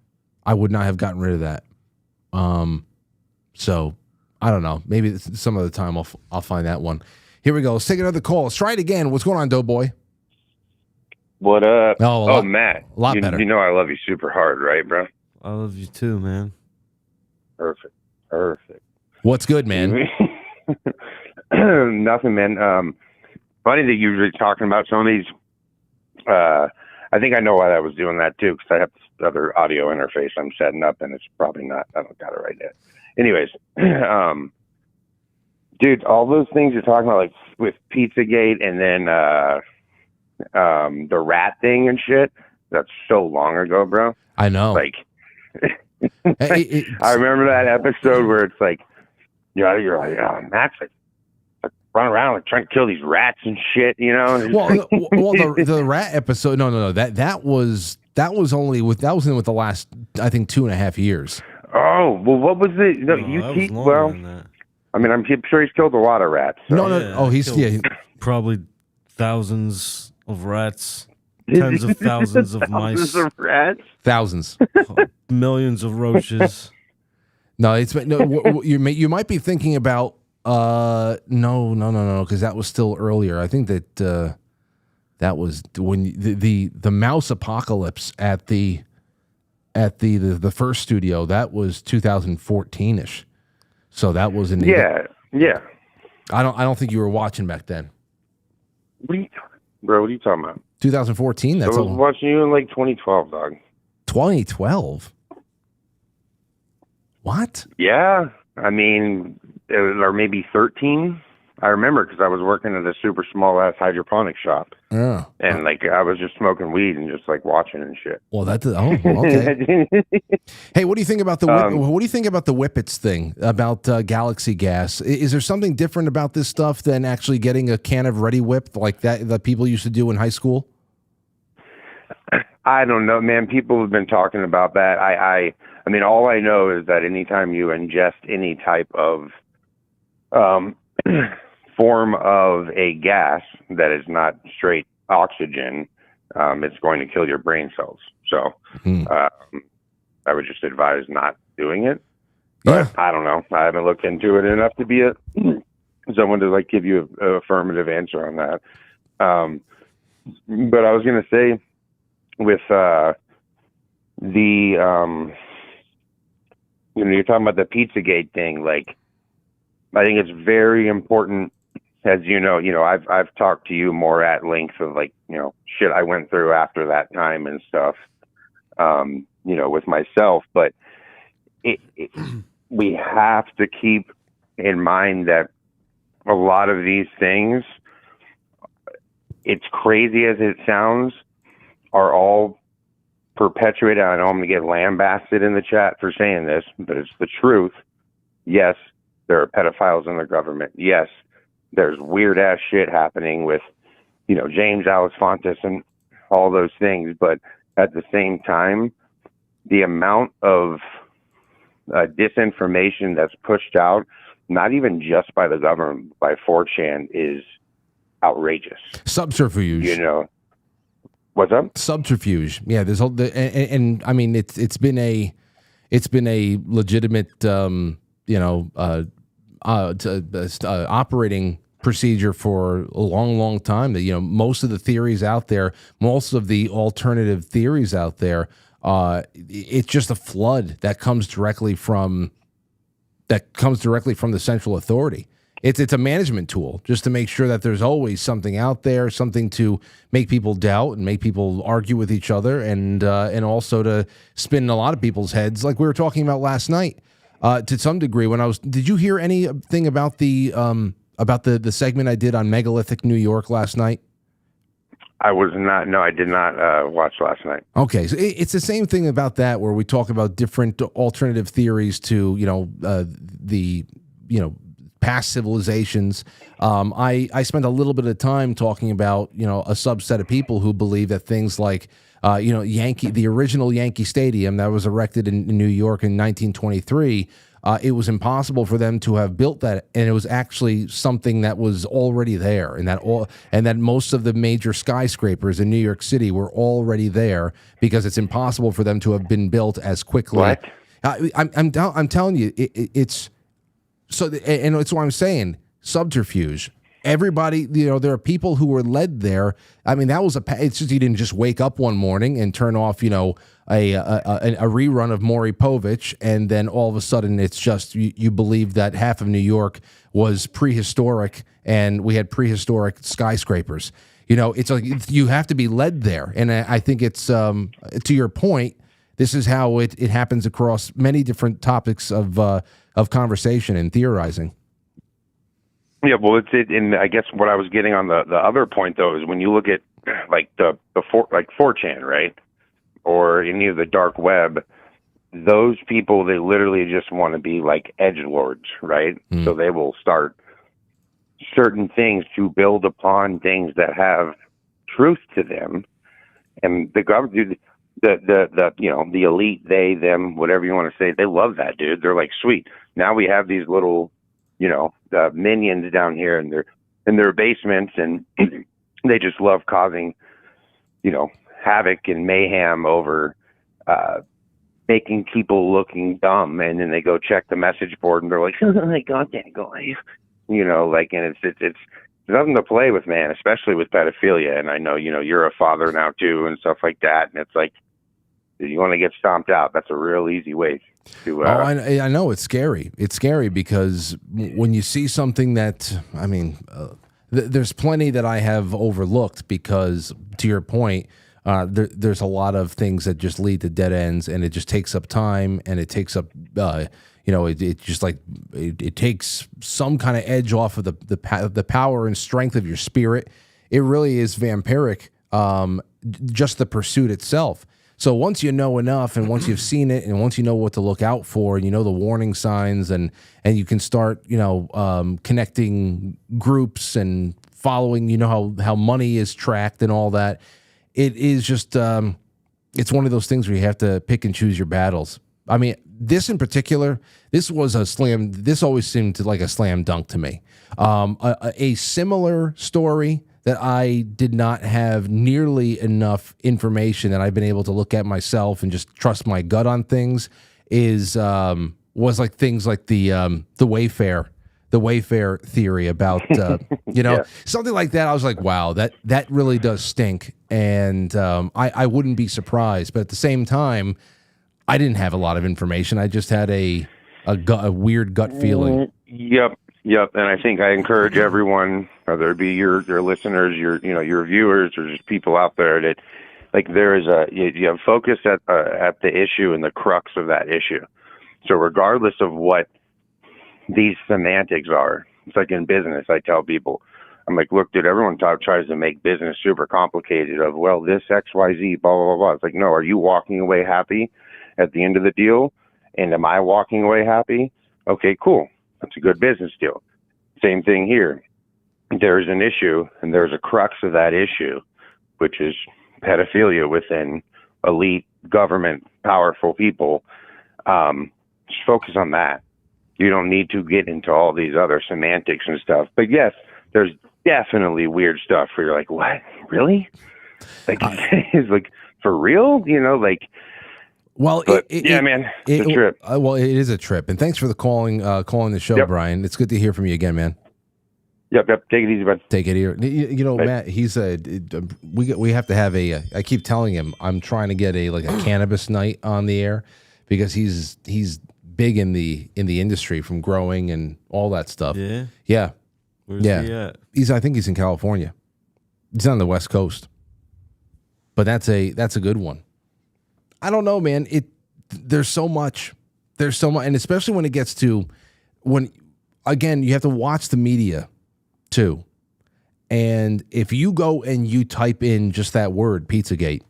I would not have gotten rid of that. So I don't know. Maybe some other time I'll find that one. Here we go. Let's take another call. Let's try it again. What's going on, Doughboy? What up? Oh, Matt. A lot better. You know I love you super hard, right, bro? I love you too, man. Perfect. What's good, man? Nothing, man. Funny that you were talking about some of these. I think I know why I was doing that too, because I have this other audio interface I'm setting up, and it's probably not. I don't got it right yet. Anyways, dude, all those things you're talking about, like with Pizzagate, and then the rat thing and shit. That's so long ago, bro. I know. Like, I remember that episode where it's like, you're like, oh, Matt's like run around like trying to kill these rats and shit, you know. Well, the rat episode. No. That was only with the last, I think, 2.5 years. Oh well, what was it? No, well, I mean, I'm sure he's killed a lot of rats. So. No. Oh, he's probably thousands of rats, tens of thousands of mice, thousands of rats, thousands, millions of roaches. No, you might be thinking about no, because that was still earlier. I think that was when the mouse apocalypse at the first studio. That was 2014ish. So that was in yeah. I don't think you were watching back then. Bro, what are you talking about? 2014. I That's was watching you in like 2012, dog. 2012. What? Yeah, I mean, or maybe 13. I remember because I was working at a super small ass hydroponic shop. Yeah. And like I was just smoking weed and just like watching and shit. Well, okay. Hey, what do you think about the what do you think about the Whippets thing about Galaxy Gas? Is there something different about this stuff than actually getting a can of Ready Whip like that people used to do in high school? I don't know, man. People have been talking about that. I mean, all I know is that anytime you ingest any type of form of a gas that is not straight oxygen, it's going to kill your brain cells. So I would just advise not doing it. But I don't know. I haven't looked into it enough to be someone to like give you a affirmative answer on that. But I was going to say with you're talking about the Pizzagate thing. Like, I think it's very important. As you know, I've talked to you more at length of like, shit I went through after that time and stuff, with myself. But we have to keep in mind that a lot of these things, it's crazy as it sounds, are all perpetuated. I know I'm going to get lambasted in the chat for saying this, but it's the truth. Yes, there are pedophiles in the government. Yes, there's weird ass shit happening with, James Alefontis and all those things. But at the same time, the amount of disinformation that's pushed out, not even just by the government, by 4chan, is outrageous. Subterfuge. What's up? Subterfuge. Yeah, there's and I mean it's been a legitimate operating procedure for a long time. That most of the theories out there, most of the alternative theories out there, it's just a flood that comes directly from the central authority. It's a management tool just to make sure that there's always something out there, something to make people doubt and make people argue with each other, and also to spin a lot of people's heads, like we were talking about last night, to some degree. Did you hear anything about the segment I did on megalithic New York last night? I did not watch last night. Okay, so it's the same thing about that, where we talk about different alternative theories to the past civilizations. I spent a little bit of time talking about a subset of people who believe that things like the original Yankee Stadium that was erected in New York in 1923. It was impossible for them to have built that, and it was actually something that was already there, and that most of the major skyscrapers in New York City were already there because it's impossible for them to have been built as quickly. What? I'm telling you, it's so, and it's what I'm saying. Subterfuge. Everybody, there are people who were led there. I mean, it's just, you didn't just wake up one morning and turn off, a rerun of Maury Povich, and then all of a sudden it's just, you believe that half of New York was prehistoric and we had prehistoric skyscrapers. It's like you have to be led there. And I think it's, to your point, this is how it happens across many different topics of conversation and theorizing. Yeah, well, and I guess what I was getting on the other point though is when you look at like the 4chan, right, or any of the dark web, those people, they literally just want to be like edgelords, right? So they will start certain things to build upon things that have truth to them, and the government, the elite, they, them, whatever you want to say, they love that, dude. They're like, sweet, now we have these little minions down here in their basements, and they just love causing havoc and mayhem over making people looking dumb, and then they go check the message board and they're like, I got that guy, and it's nothing to play with, man, especially with pedophilia. And I know you're a father now too and stuff like that, and it's like, if you want to get stomped out, that's a real easy way to I know it's scary. It's scary because when you see something that, There's plenty that I have overlooked because, to your point, there's a lot of things that just lead to dead ends, and it just takes up time, and it takes up, it just like it takes some kind of edge off of the power and strength of your spirit. It really is vampiric, just the pursuit itself. So once you know enough, and once you've seen it, and once you know what to look out for, and you know the warning signs, and you can start, connecting groups and following, how money is tracked and all that. It is just, it's one of those things where you have to pick and choose your battles. I mean, this in particular, this always seemed like a slam dunk to me. A similar story that I did not have nearly enough information that I've been able to look at myself and just trust my gut on things was like things like the Wayfair theory about something like that. I was like, wow, that really does stink, and I wouldn't be surprised. But at the same time, I didn't have a lot of information. I just had a weird gut feeling. Yep, and I think I encourage everyone, whether it be your listeners, your viewers, or just people out there, that like there is you have focus at the issue and the crux of that issue. So regardless of what these semantics are, it's like in business. I tell people, I'm like, look, dude, everyone tries to make business super complicated. Of this XYZ, blah blah blah. It's like, no, are you walking away happy at the end of the deal? And am I walking away happy? Okay, cool. That's a good business deal. Same thing here. There's an issue, and there's a crux of that issue, which is pedophilia within elite government, powerful people. Just focus on that. You don't need to get into all these other semantics and stuff. But yes, there's definitely weird stuff where you're like, what? Really? Like, it's like, for real? Well, man, it's a trip. Well, it is a trip, and thanks for the calling the show, Brian. It's good to hear from you again, man. Yep. Take it easy, bud. Take it easy. Matt, he's we have to have I keep telling him I'm trying to get a cannabis night on the air because he's big in the industry from growing and all that stuff. Yeah. Where's he at? I think he's in California. He's on the West Coast, but that's a good one. I don't know, man. There's so much, and especially when it gets to again, you have to watch the media too. And if you go and you type in just that word, Pizzagate,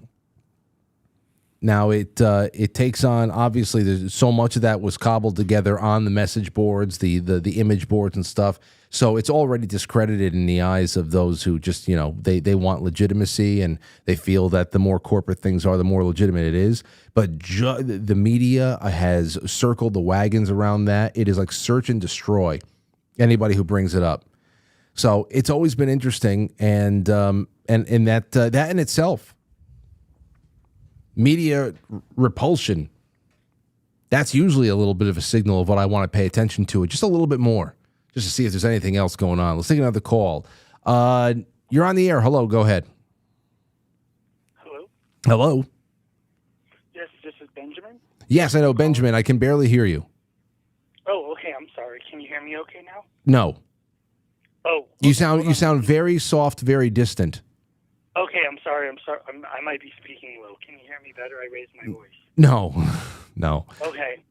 now it takes on, obviously there's so much of that was cobbled together on the message boards, the image boards and stuff. So it's already discredited in the eyes of those who just, they want legitimacy, and they feel that the more corporate things are, the more legitimate it is. But the media has circled the wagons around that. It is like search and destroy anybody who brings it up. So it's always been interesting, and that in itself, media repulsion, that's usually a little bit of a signal of what I want to pay attention to, just a little bit more, just to see if there's anything else going on. Let's take another call. You're on the air. Hello, go ahead. Hello. Yes, this is Benjamin. Yes, I know, Benjamin. I can barely hear you. Oh, okay. I'm sorry. Can you hear me okay now? No. Oh. You sound very soft, very distant. Okay, I'm sorry. I might be speaking low. Can you hear me better? I raised my voice. No. Okay.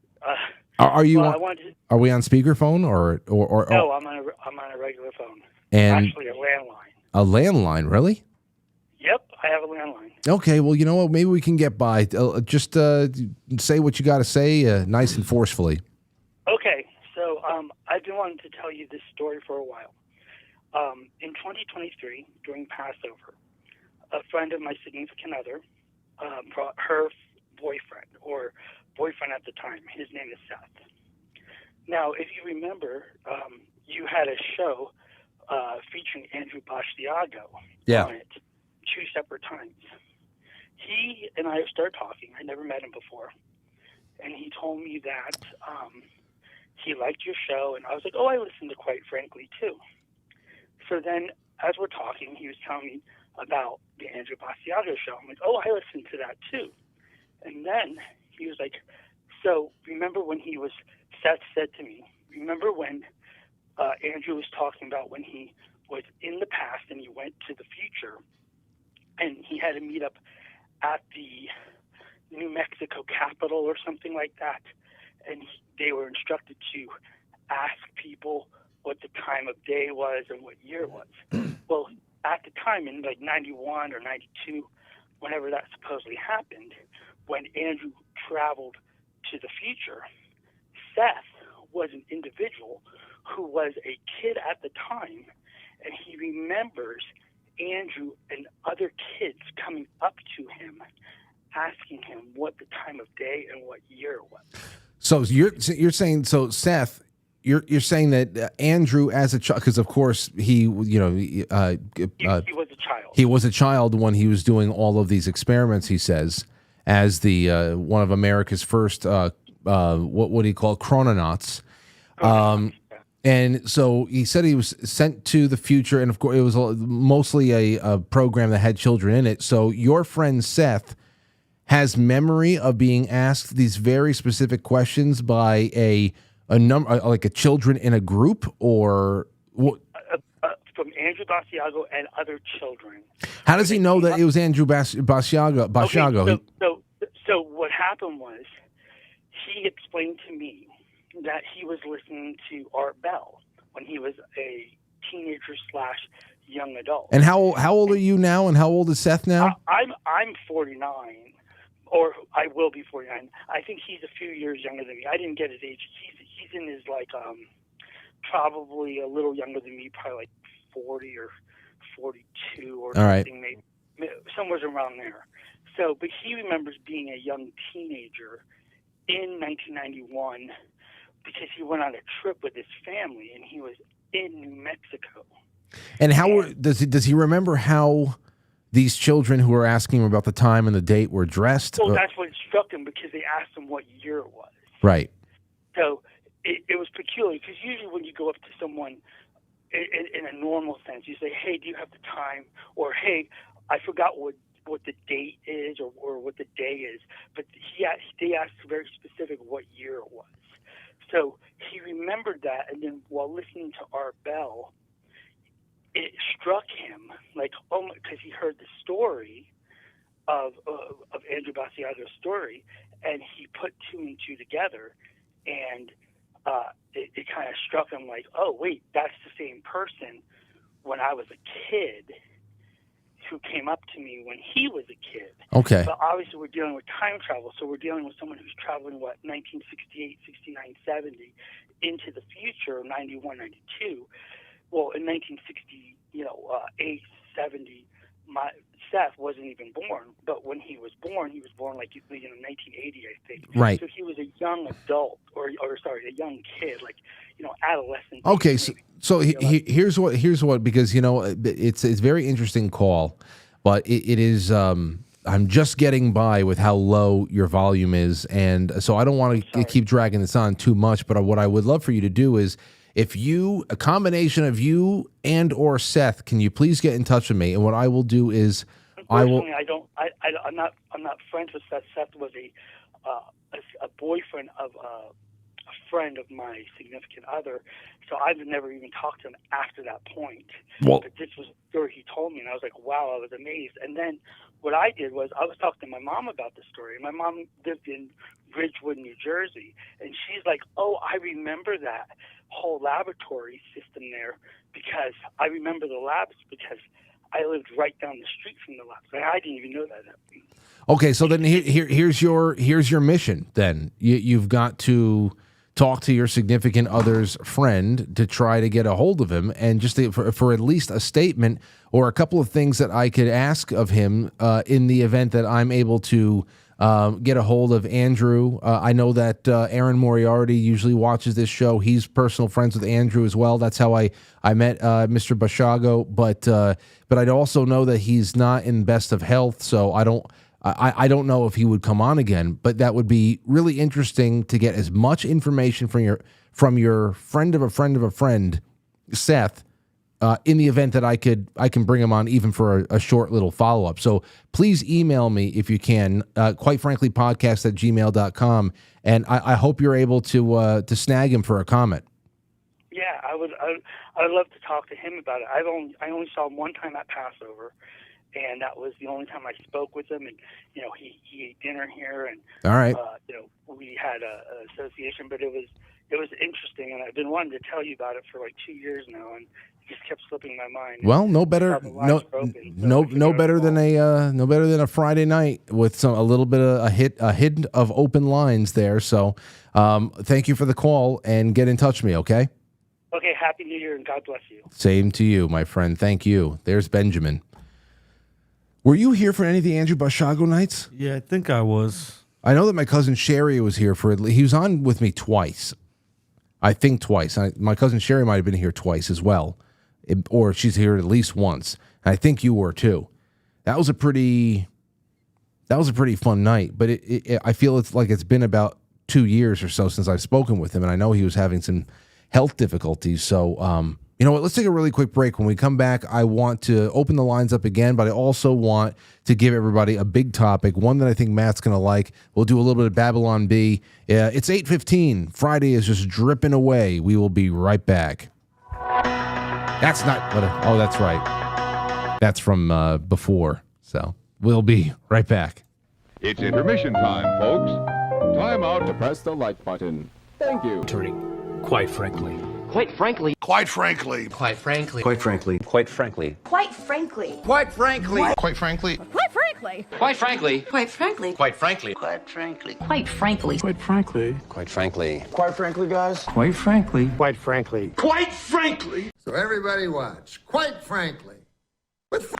Are you? Are we on speakerphone or? No, I'm on a regular phone. And actually, a landline. A landline, really? Yep, I have a landline. Okay, well, you know what? Maybe we can get by. Just say what you got to say, nice and forcefully. Okay, so I've been wanting to tell you this story for a while. In 2023, during Passover, a friend of my significant other brought her boyfriend at the time. His name is Seth. Now, if you remember, you had a show featuring Andrew Bastiago on it 2 separate times. He and I started talking. I never met him before. And he told me that he liked your show. And I was like, oh, I listen to Quite Frankly, too. So then, as we're talking, he was telling me about the Andrew Bastiago show. I'm like, oh, I listened to that, too. And then he was like, so remember when Seth said to me, remember when Andrew was talking about when he was in the past and he went to the future, and he had a meetup at the New Mexico Capitol or something like that, and they were instructed to ask people what the time of day was and what year it was. Well, at the time, in like 91 or 92, whenever that supposedly happened, when Andrew traveled to the future, Seth was an individual who was a kid at the time, and he remembers Andrew and other kids coming up to him, asking him what the time of day and what year it was. So you're saying, so Seth, you're saying that Andrew as a child, because of course he was a child. He was a child when he was doing all of these experiments. He says, as the one of America's first what do you call it? Chrononauts. And so he said he was sent to the future, and of course it was mostly a program that had children in it. So your friend Seth has memory of being asked these very specific questions by a number, like a children in a group, or what? From Andrew Basiago and other children. How does he know that it was Andrew Basiago? Okay, so what happened was, he explained to me that he was listening to Art Bell when he was a teenager / young adult. And how old are you now? And how old is Seth now? I'm 49, or I will be 49. I think he's a few years younger than me. I didn't get his age. He's in his probably a little younger than me, probably like 40 or 42 or something, maybe somewhere around there. So, but he remembers being a young teenager in 1991 because he went on a trip with his family and he was in New Mexico. And how does he remember how these children who were asking him about the time and the date were dressed? Well, that's what struck him, because they asked him what year it was. Right. So it was peculiar, because usually when you go up to someone in a normal sense, you say, hey, do you have the time? Or, hey, I forgot what the date is or what the day is. But they asked very specific what year it was. So he remembered that, and then while listening to Art Bell, it struck him like, oh, because he heard the story of Andrew Basiago's story, and he put two and two together, and it kind of struck him like, oh, wait, that's the same person when I was a kid who came up to me when he was a kid. Okay. But obviously we're dealing with time travel, so we're dealing with someone who's traveling, 1968, 69, 70 into the future, 91, 92. Well, in 1968, 70, Seth wasn't even born, but when he was born like 1980, I think. Right. So he was a young adult, or a young kid, like adolescent. Okay, so here's what because it's a very interesting call, but it is I'm just getting by with how low your volume is, and so I don't want to keep dragging this on too much. But what I would love for you to do is, if a combination of you and or Seth, can you please get in touch with me? And what I will do is, I'm not friends with Seth. Seth was a boyfriend of a friend of my significant other, so I've never even talked to him after that point. Well, but this was the story he told me, and I was like, wow, I was amazed. And then what I did was I was talking to my mom about the story. My mom lived in Ridgewood, New Jersey, and she's like, oh, I remember that whole laboratory system there, because I remember the labs because I lived right down the street from the labs. I didn't even know that. Okay, so then here's your mission. Then you've got to talk to your significant other's friend to try to get a hold of him, and just for at least a statement or a couple of things that I could ask of him in the event that I'm able to get a hold of Andrew. I know that Aaron Moriarty usually watches this show. He's personal friends with Andrew as well. That's how I met Mr. Basiago. But I'd also know that he's not in best of health, so I don't know if he would come on again. But that would be really interesting to get as much information from your friend of a friend of a friend, Seth, in the event that I can bring him on even for a short little follow-up. So please email me if you can, quitefranklypodcast@gmail.com, and I hope you're able to snag him for a comment. Yeah, I would love to talk to him about it. I only saw him one time at Passover, and that was the only time I spoke with him. And he ate dinner here, and All right. We had an association, but it was interesting, and I've been wanting to tell you about it for like 2 years now, and it just kept slipping my mind. Well, no better than a Friday night with a little bit of a hit of open lines there. So, thank you for the call, and get in touch with me, okay? Okay, Happy New Year, and God bless you. Same to you, my friend. Thank you. There's Benjamin. Were you here for any of the Andrew Bashago nights? Yeah, I think I was. I know that my cousin Sherry was here he was on with me twice. I think twice. My cousin Sherry might have been here twice as well. Or she's here at least once. And I think you were too. That was a pretty fun night. But I feel it's been about 2 years or so since I've spoken with him, and I know he was having some health difficulties. So, you know what? Let's take a really quick break. When we come back, I want to open the lines up again, but I also want to give everybody a big topic, one that I think Matt's going to like. We'll do a little bit of Babylon Bee. It's 8:15. Friday is just dripping away. We will be right back. That's not what. Oh, that's right. That's from before. So we'll be right back. It's intermission time, folks. Time out to press the like button. Thank you. Turning, quite frankly. Quite frankly. Quite frankly. Quite frankly. Quite frankly. Quite frankly. Quite frankly. Quite frankly. Quite frankly. Quite frankly. Quite frankly. Quite frankly. Quite frankly. Quite frankly. Quite frankly. Quite frankly. Quite frankly. Quite frankly, guys. Quite frankly. Quite frankly. Quite frankly. So everybody watch. Quite frankly. With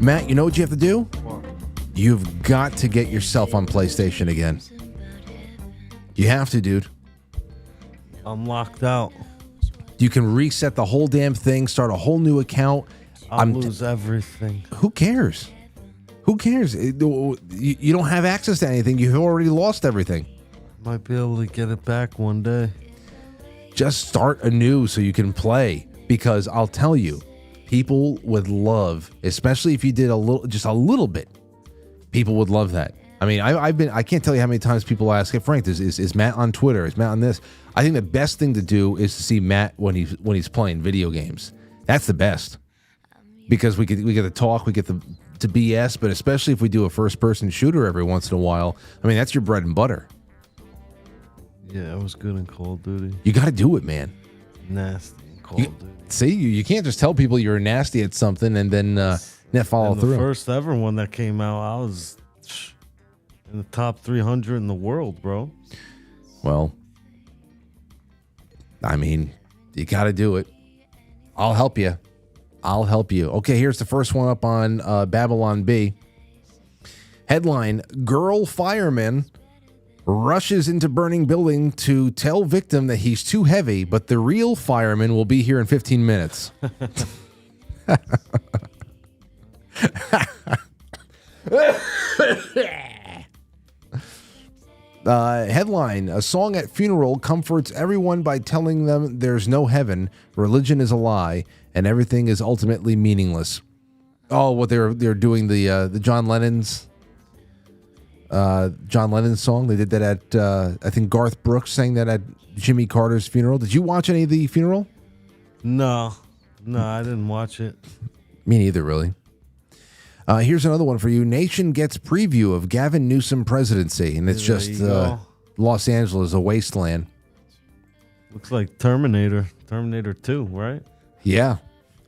Matt, you know what you have to do? You've got to get yourself on PlayStation again. You have to, dude. I'm locked out. You can reset the whole damn thing, start a whole new account. I'll lose everything. Who cares? Who cares? You don't have access to anything. You've already lost everything. Might be able to get it back one day. Just start anew so you can play. Because I'll tell you, people would love, especially if you did just a little bit. People would love that. I mean, I can't tell you how many times people ask, "Hey Frank, is Matt on Twitter? Is Matt on this?" I think the best thing to do is to see Matt when he's playing video games. That's the best, because we get to talk, we get to BS, but especially if we do a first person shooter every once in a while. I mean, that's your bread and butter. Yeah, I was good in Call of Duty. You got to do it, man. Nasty in Call of Duty. See, you can't just tell people you're nasty at something and then not follow through. The first ever one that came out, I was in the top 300 in the world, bro. Well, I mean, you got to do it. I'll help you. Okay, here's the first one up on Babylon Bee. Headline: Girl fireman rushes into burning building to tell victim that he's too heavy, but the real fireman will be here in 15 minutes. Headline: A song at funeral comforts everyone by telling them there's no heaven, religion is a lie, and everything is ultimately meaningless. Oh, what they're doing the John Lennon's song. They did that at I think Garth Brooks sang that at Jimmy Carter's funeral. Did you watch any of the funeral? No, I didn't watch it. Me neither, really. Here's another one for you. Nation gets preview of Gavin Newsom presidency, and it's just Los Angeles, a wasteland. Looks like Terminator 2, right? Yeah.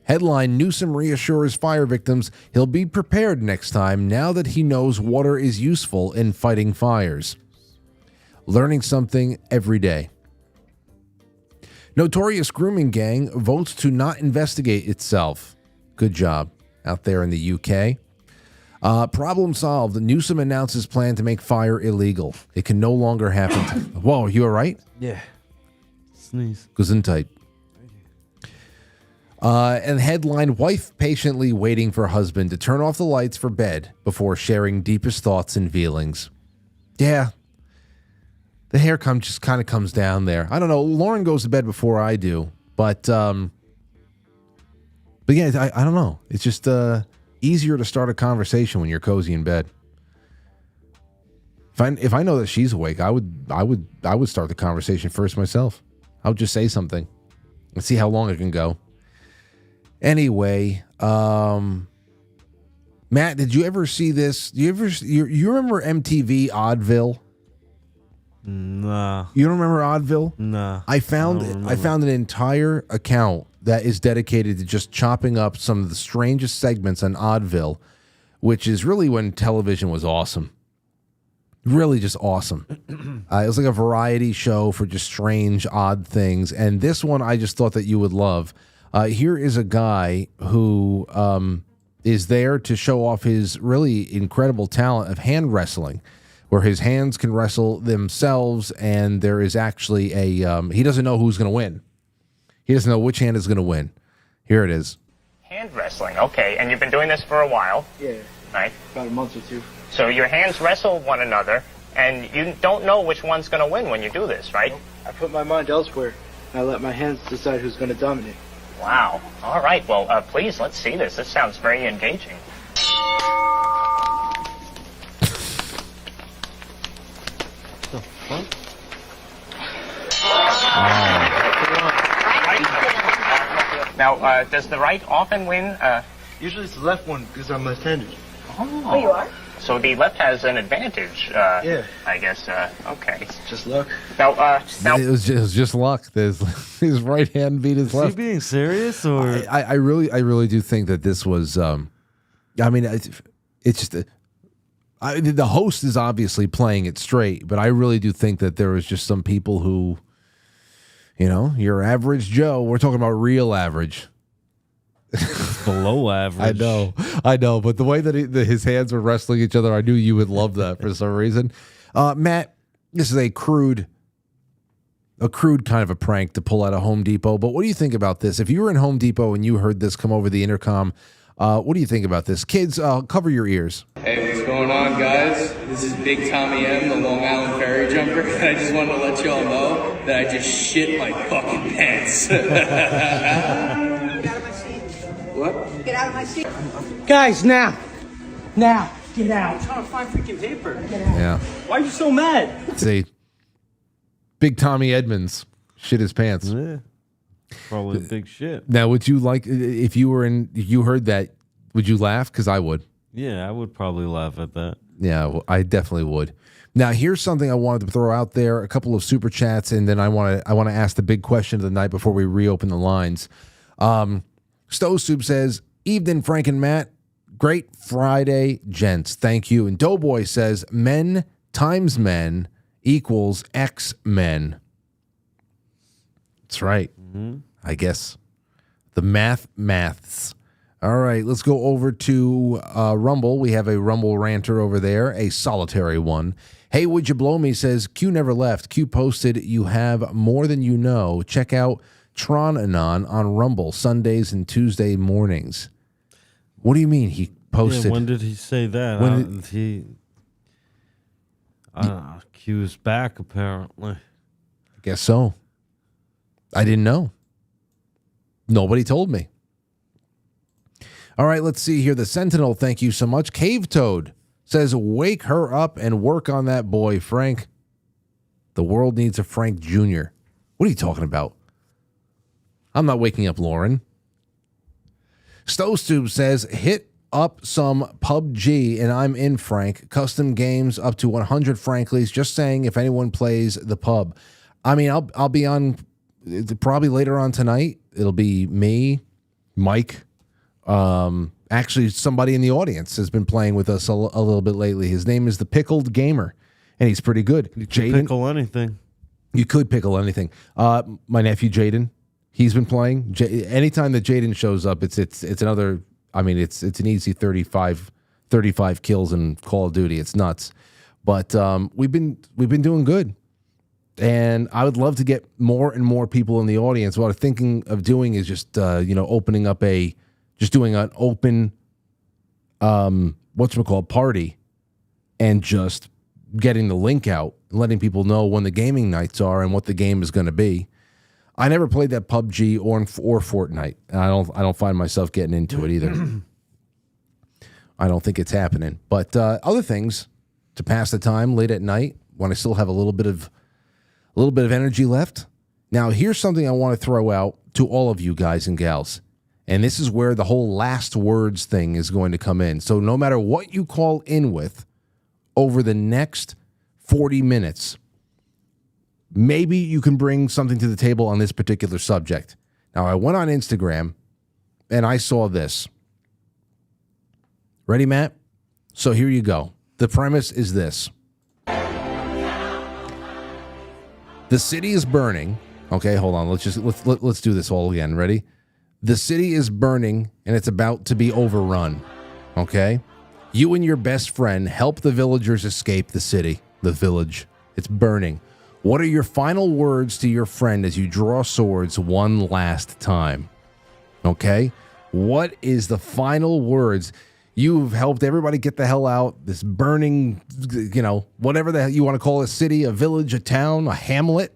Headline: Newsom reassures fire victims he'll be prepared next time now that he knows water is useful in fighting fires. Learning something every day. Notorious grooming gang votes to not investigate itself. Good job out there in the UK. Problem solved. Newsom announces plan to make fire illegal. It can no longer happen. Whoa, you all right? Yeah. Sneeze. Gesundheit. And headline: Wife patiently waiting for husband to turn off the lights for bed before sharing deepest thoughts and feelings. Yeah. The hair just kind of comes down there. I don't know. Lauren goes to bed before I do, but But yeah, I don't know. It's just easier to start a conversation when you're cozy in bed. If I know that she's awake, I would start the conversation first myself. I would just say something and see how long it can go. Anyway, Matt, did you ever see this? You remember MTV Oddville? Nah. You don't remember Oddville? Nah. I found an entire account that is dedicated to just chopping up some of the strangest segments on Oddville, which is really when television was awesome. Really just awesome. It was like a variety show for just strange, odd things. And this one I just thought that you would love. Here is a guy who is there to show off his really incredible talent of hand wrestling, where his hands can wrestle themselves, and there is actually he doesn't know who's going to win. He doesn't know which hand is going to win. Here it is. Hand wrestling, okay. And you've been doing this for a while? Yeah. Right. About a month or two. So your hands wrestle one another, and you don't know which one's going to win when you do this, right? Nope. I put my mind elsewhere, and I let my hands decide who's going to dominate. Wow. All right. Well, please, let's see this. This sounds very engaging. The fuck? Now, does the right often win? Usually it's the left one because I'm left-handed. Oh, you are? So the left has an advantage. Yeah. I guess. Okay. It's just luck. Now, It was just luck. His right hand beat his left. Is he being serious or? I really do think that this was. I mean, it's just the host is obviously playing it straight, but I really do think that there was just some people who, your average Joe. We're talking about real average. Below average. I know, but the way that his hands were wrestling each other, I knew you would love that for some reason. Matt, this is a crude kind of a prank to pull out of Home Depot, but what do you think about this? If you were in Home Depot and you heard this come over the intercom, what do you think about this? Kids, cover your ears. Hey, what's going on, guys? This is Big Tommy M, the Long Island ferry jumper, and I just wanted to let y'all know that I just shit my fucking pants. What? Get out of my seat. Guys, now, get out. I'm trying to find freaking paper. Yeah. Why are you so mad? See, Big Tommy Edmonds shit his pants. Yeah. Probably big shit. Now, would you like, if you heard that, would you laugh? Because I would. Yeah, I would probably laugh at that. Yeah, well, I definitely would. Now, here's something I wanted to throw out there, a couple of super chats, and then I want to ask the big question of the night before we reopen the lines. Stove Soup says, evening, Frank and Matt. Great Friday, gents. Thank you. And Doughboy says, men times men equals X-Men. That's right. Mm-hmm. I guess. The maths. All right, let's go over to Rumble. We have a Rumble ranter over there, a solitary one. Hey, Would You Blow Me says, Q never left. Q posted, you have more than you know. Check out Tron Anon on Rumble, Sundays and Tuesday mornings. What do you mean he posted? Yeah, when did he say that? Q's back, apparently. I guess so. I didn't know. Nobody told me. All right, let's see here. The Sentinel, thank you so much. Cave Toad says, wake her up and work on that boy, Frank. The world needs a Frank Jr. What are you talking about? I'm not waking up Lauren. Stove says, hit up some PUBG and I'm in, Frank. Custom games up to 100 Franklies. Just saying if anyone plays the pub. I mean, I'll be on probably later on tonight. It'll be me, Mike. Actually, somebody in the audience has been playing with us a little bit lately. His name is the Pickled Gamer, and he's pretty good. You could pickle anything. You could pickle anything. My nephew Jaden, he's been playing. Anytime that Jaden shows up, it's another. I mean, it's an easy 35 kills in Call of Duty. It's nuts, but we've been doing good. And I would love to get more and more people in the audience. What I'm thinking of doing is just opening up doing an open party and just getting the link out, letting people know when the gaming nights are and what the game is going to be. I never played that PUBG or Fortnite. I don't find myself getting into it either. I don't think it's happening. But other things to pass the time late at night when I still have a little bit of energy left. Now, here's something I want to throw out to all of you guys and gals. And this is where the whole last words thing is going to come in. So no matter what you call in with over the next 40 minutes, maybe you can bring something to the table on this particular subject. Now, I went on Instagram and I saw this. Ready, Matt? So here you go. The premise is this. The city is burning. Okay, hold on. Let's do this all again. Ready? The city is burning and it's about to be overrun. Okay? You and your best friend help the villagers escape the city, the village. It's burning. What are your final words to your friend as you draw swords one last time? Okay? What is the final words? You've helped everybody get the hell out. This burning, whatever the hell you want to call it, a city, a village, a town, a hamlet.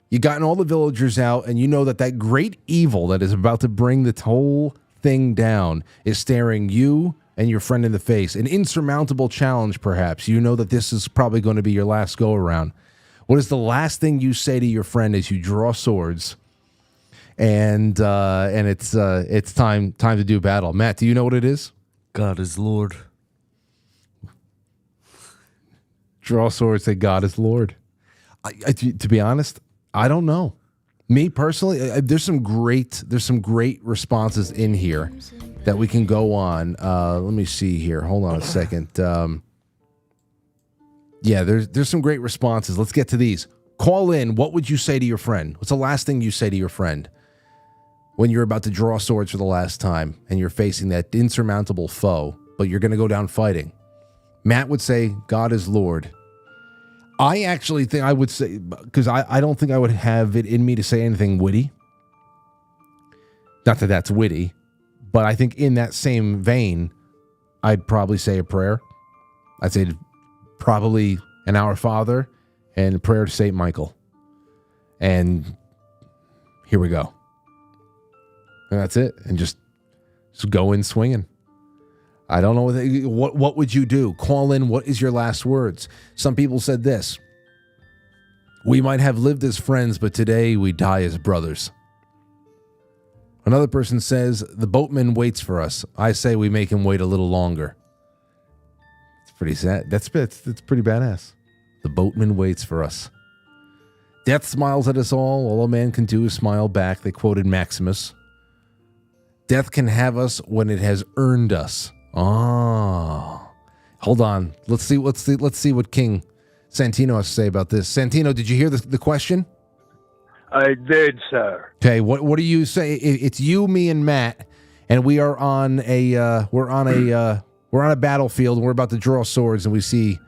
You gotten all the villagers out, and you know that great evil that is about to bring this whole thing down is staring you and your friend in the face. An insurmountable challenge, perhaps. You know that this is probably going to be your last go-around. What is the last thing you say to your friend as you draw swords? And it's time to do battle. Matt, do you know what it is? God is Lord. Draw swords, say God is Lord. To be honest, I don't know. Me personally, there's some great responses in here that we can go on. Let me see here. Hold on a second. Yeah, there's some great responses. Let's get to these. Call in. What would you say to your friend? What's the last thing you say to your friend when you're about to draw swords for the last time and you're facing that insurmountable foe, but you're going to go down fighting? Matt would say, God is Lord. I actually think I would say, because I don't think I would have it in me to say anything witty. Not that that's witty, but I think in that same vein, I'd probably say a prayer. I'd say probably an Our Father and a prayer to St. Michael. And here we go. And that's it. And just go in swinging. I don't know what would you do? Call in. What is your last words? Some people said this. We might have lived as friends, but today we die as brothers. Another person says, the boatman waits for us. I say we make him wait a little longer. It's pretty sad. That's pretty badass. The boatman waits for us. Death smiles at us all. All a man can do is smile back. They quoted Maximus. Death can have us when it has earned us. Oh, hold on. Let's see what King Santino has to say about this. Santino, did you hear the question? I did, sir. Okay, what do you say? It's you, me, and Matt, and we are on a battlefield, and we're about to draw swords, and we see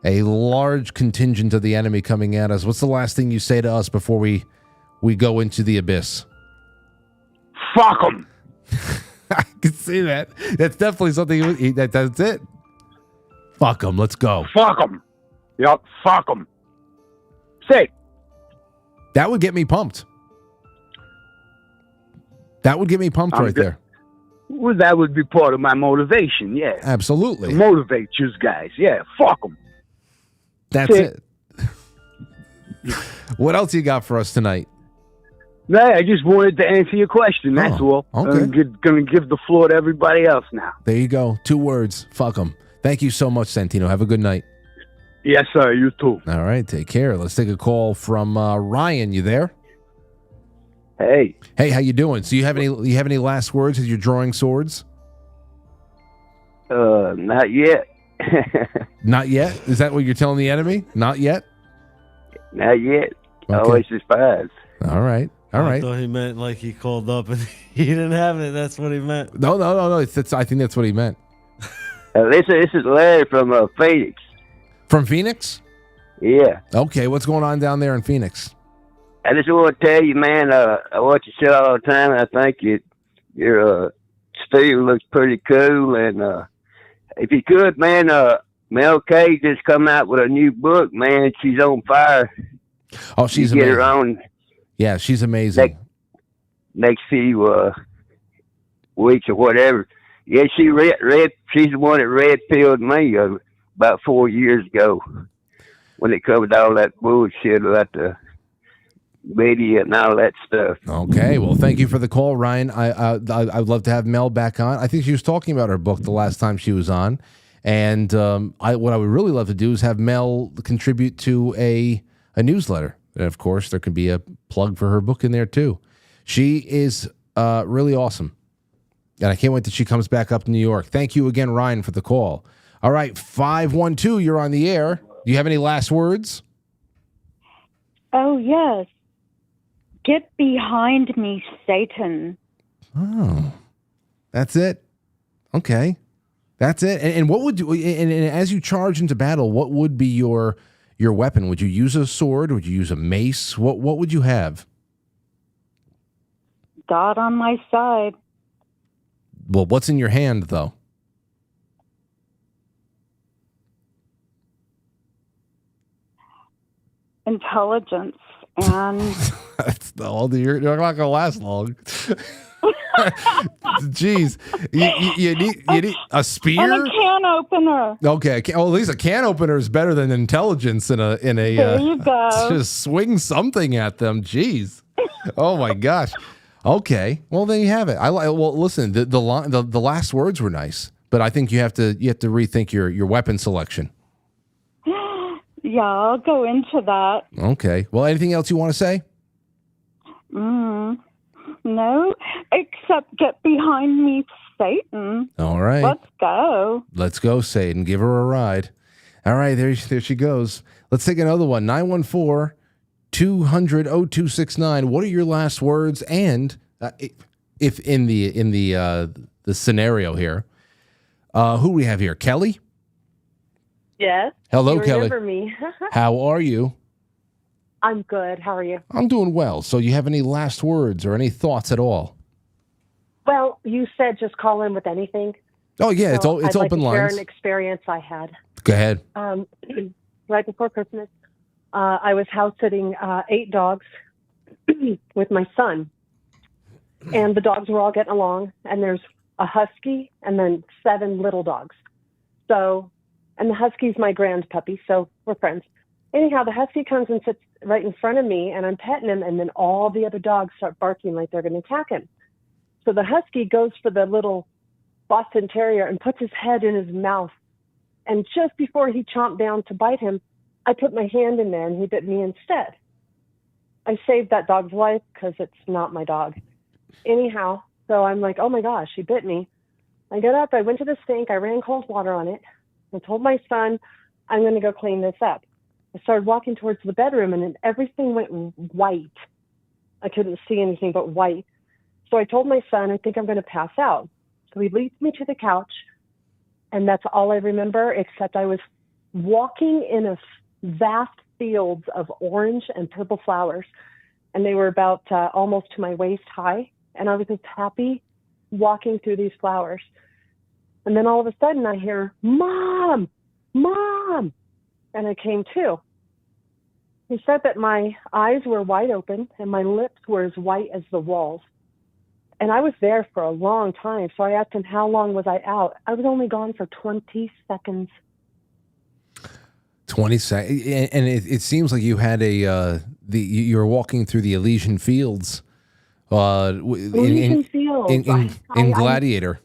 a large contingent of the enemy coming at us. What's the last thing you say to us before we go into the abyss? Fuck them. I can see that. That's definitely something. That's it. Fuck them. Let's go. Fuck them. Yep. Fuck them. Say. That would get me pumped. That would get me pumped right there. Well, that would be part of my motivation. Yeah. Absolutely. To motivate you guys. Yeah. Fuck them. That's it. What else you got for us tonight? No, I just wanted to answer your question. That's all. Okay. I'm going to give the floor to everybody else now. There you go. 2 words. Fuck them. Thank you so much, Santino. Have a good night. Yes, sir. You too. All right. Take care. Let's take a call from Ryan. You there? Hey. Hey, how you doing? So you have any last words as you're drawing swords? Not yet. Not yet? Is that what you're telling the enemy? Not yet? Not yet. Okay. Always surprised. All right. I thought he meant like he called up and he didn't have it. That's what he meant. No. I think that's what he meant. This is Larry from Phoenix. From Phoenix? Yeah. Okay, what's going on down there in Phoenix? I just want to tell you, man, I watch your show all the time, and I think your style looks pretty cool. And if you could, man, Mel K just come out with a new book, man. She's on fire. Oh, she's you get amazing. her on. Yeah, she's amazing. Next few weeks or whatever. Yeah, she's the one that red pilled me about 4 years ago when it covered all that bullshit about the media and all that stuff. Okay, well, thank you for the call, Ryan. I'd love to have Mel back on. I think she was talking about her book the last time she was on, and what I would really love to do is have Mel contribute to a newsletter. And of course, there could be a plug for her book in there too. She is really awesome, and I can't wait that she comes back up to New York. Thank you again, Ryan, for the call. All right, 512, you're on the air. Do you have any last words? Oh, yes. Get behind me, Satan. Oh, that's it. Okay, that's it. And what would you? And as you charge into battle, what would be your weapon? Would you use a sword? Would you use a mace? What would you have? God on my side. Well, what's in your hand, though? Intelligence and That's you're not going to last long. Jeez, you need a spear and a can opener. Okay, well, at least a can opener is better than intelligence in a. There you go. Just swing something at them. Jeez. Oh my gosh. Okay. Well, then you have it. Well, listen. The last words were nice, but I think you have to rethink your weapon selection. Yeah, I'll go into that. Okay. Well, anything else you want to say? No, except get behind me, Satan. All right. Let's go. Let's go, Satan. Give her a ride. All right, there she goes. Let's take another one. 914-200-0269. What are your last words? And if in the scenario here, who do we have here? Kelly? Yes. Hello, you Kelly. Remember me? How are you? I'm good. How are you? I'm doing well. So you have any last words or any thoughts at all? Well, you said just call in with anything. Oh yeah, So it's I'd like open to share lines. an experience I had. Go ahead. Right before Christmas, I was house sitting 8 dogs with my son, and the dogs were all getting along. And there's a husky and then 7 little dogs. So, and the husky's my grand puppy, so we're friends. Anyhow, the husky comes and sits right in front of me, and I'm petting him, and then all the other dogs start barking like they're going to attack him. So the husky goes for the little Boston Terrier and puts his head in his mouth. And just before he chomped down to bite him, I put my hand in there, and he bit me instead. I saved that dog's life because it's not my dog. Anyhow, so I'm like, oh my gosh, he bit me. I got up, I went to the sink, I ran cold water on it, and told my son, I'm going to go clean this up. I started walking towards the bedroom, and then everything went white. I couldn't see anything but white. So I told my son, I think I'm going to pass out. So he leads me to the couch, and that's all I remember, except I was walking in a vast fields of orange and purple flowers, and they were about almost to my waist high, and I was just happy walking through these flowers. And then all of a sudden I hear, Mom, Mom, and I came to. He said that my eyes were wide open and my lips were as white as the walls. And I was there for a long time, so I asked him, how long was I out? I was only gone for 20 seconds. 20 seconds. And it seems like you had you were walking through the Elysian Fields. Elysian Fields. In Gladiator.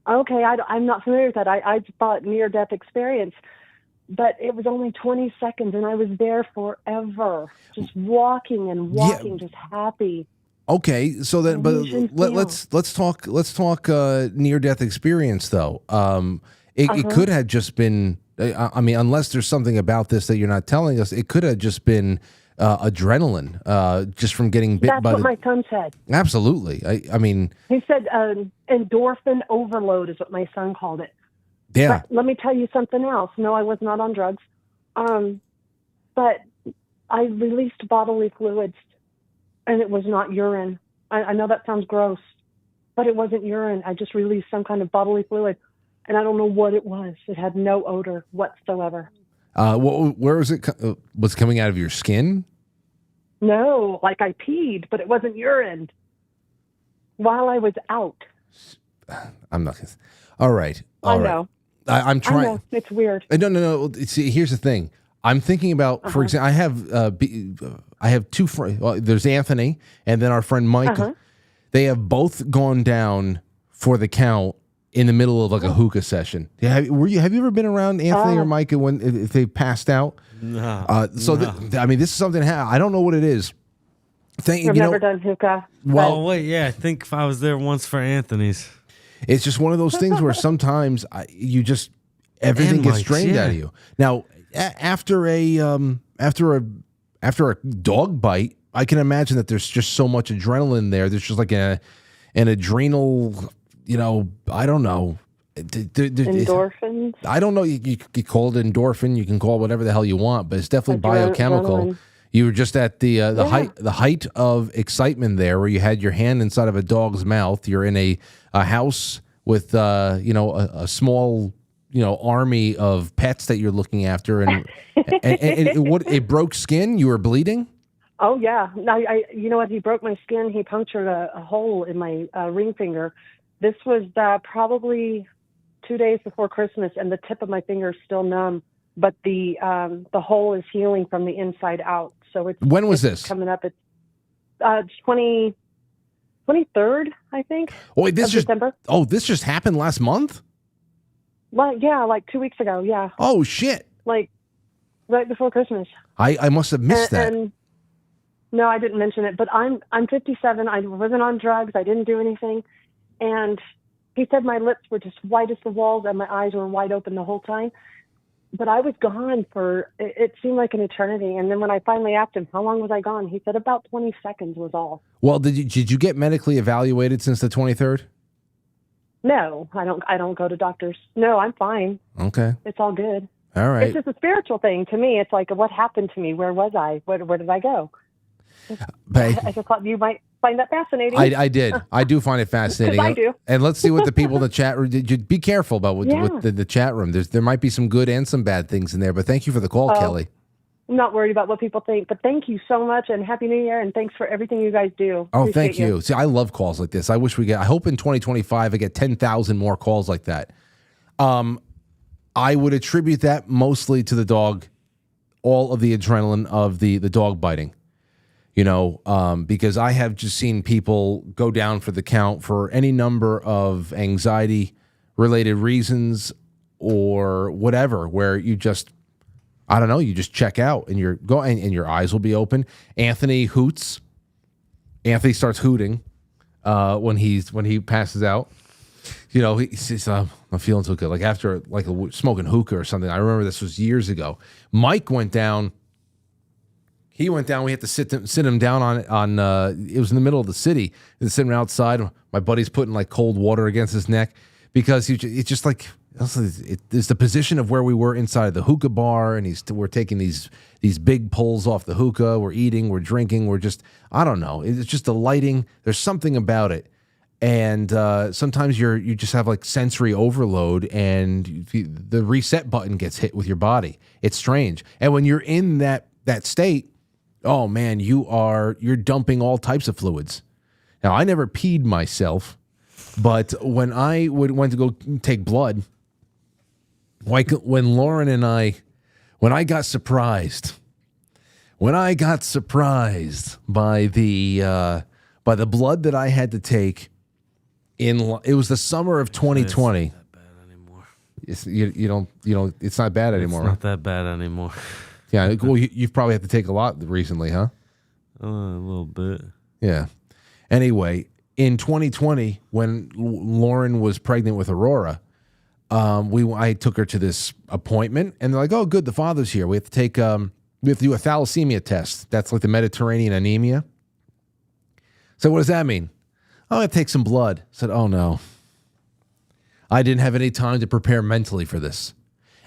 Okay, I'm not familiar with that. I thought near-death experience. But it was only 20 seconds, and I was there forever, just walking and walking, just happy. Okay, so then, but let's talk near-death experience though. It could have just been. I mean, unless there's something about this that you're not telling us, it could have just been adrenaline, just from getting bit That's by what my son said. Absolutely. I mean, He said endorphin overload is what my son called it. yeah. But let me tell you something else. No, I was not on drugs. But I released bodily fluids, and it was not urine. I know that sounds gross, but it wasn't urine. I just released some kind of bodily fluid, and I don't know what it was. It had no odor whatsoever. Where was it? Was it coming out of your skin? No, like I peed, but it wasn't urine. While I was out. I'm not. All right. I know. I'm trying. I know. It's weird. No. See, here's the thing. I'm thinking about, for example, I have two friends. Well, there's Anthony and then our friend Mike. They have both gone down for the count in the middle of like a hookah session. Yeah, have you ever been around Anthony or Mike if they passed out? No. I mean, this is something. I don't know what it is. I've never done hookah. Well, wait, yeah, I think if I was there once for Anthony's. It's just one of those things where sometimes everything gets drained out of you. Now, after a dog bite, I can imagine that there's just so much adrenaline there. There's just like an adrenal, I don't know. Endorphins? I don't know. You could call it endorphin. You can call it whatever the hell you want, but it's definitely biochemical. Adrenaline. You were just at the height of excitement there, where you had your hand inside of a dog's mouth. You're in a house with a small army of pets that you're looking after, and it broke skin. You were bleeding. Oh yeah, you know what? He broke my skin. He punctured a hole in my ring finger. This was probably 2 days before Christmas, and the tip of my finger is still numb, but the hole is healing from the inside out. So when was this coming up? It's 23rd, I think. Oh, wait, December. This just happened last month. Well, yeah, like 2 weeks ago. Yeah. Oh shit! Like right before Christmas. I must have missed that. And no, I didn't mention it, but I'm 57. I wasn't on drugs. I didn't do anything, and he said my lips were just white as the walls and my eyes were wide open the whole time. But I was gone for, it seemed like an eternity. And then when I finally asked him, how long was I gone? He said about 20 seconds was all. Well, did you get medically evaluated since the 23rd? No, I don't go to doctors. No, I'm fine. Okay. It's all good. All right. It's just a spiritual thing to me. It's like, what happened to me? Where was I? Where did I go? I just thought you might find that fascinating. I did. I do find it fascinating. I do. And let's see what the people in the chat room. Be careful about what the chat room. There might be some good and some bad things in there. But thank you for the call, Kelly. I'm not worried about what people think. But thank you so much, and Happy New Year, and thanks for everything you guys do. Oh, Appreciate thank you. See, I love calls like this. I wish I hope in 2025 I get 10,000 more calls like that. I would attribute that mostly to the dog, all of the adrenaline of the dog biting. Because I have just seen people go down for the count for any number of anxiety-related reasons or whatever, where you just, I don't know, you just check out and and your eyes will be open. Anthony hoots. Anthony starts hooting when he passes out. He says, I'm feeling so good. Like after smoking hookah or something. I remember this was years ago. Mike went down. He went down. We had to sit him down on. It was in the middle of the city. He was sitting outside. My buddy's putting like cold water against his neck because it's just like it's the position of where we were inside of the hookah bar, and we're taking these big pulls off the hookah. We're eating. We're drinking. We're just, I don't know. It's just the lighting. There's something about it, and sometimes you just have like sensory overload, and the reset button gets hit with your body. It's strange, and when you're in that state. Oh man, you're dumping all types of fluids. Now I never peed myself, but when I went to go take blood, when Lauren and I got surprised by the blood that I had to take it was the summer of 2020. It's not bad anymore. It's not that bad anymore. Yeah, well, you've probably had to take a lot recently, huh? A little bit. Yeah. Anyway, in 2020, when Lauren was pregnant with Aurora, I took her to this appointment, and they're like, "Oh, good, the father's here. We have to do a thalassemia test. That's like the Mediterranean anemia." So what does that mean? Oh, I have to take some blood. I said, "Oh no." I didn't have any time to prepare mentally for this,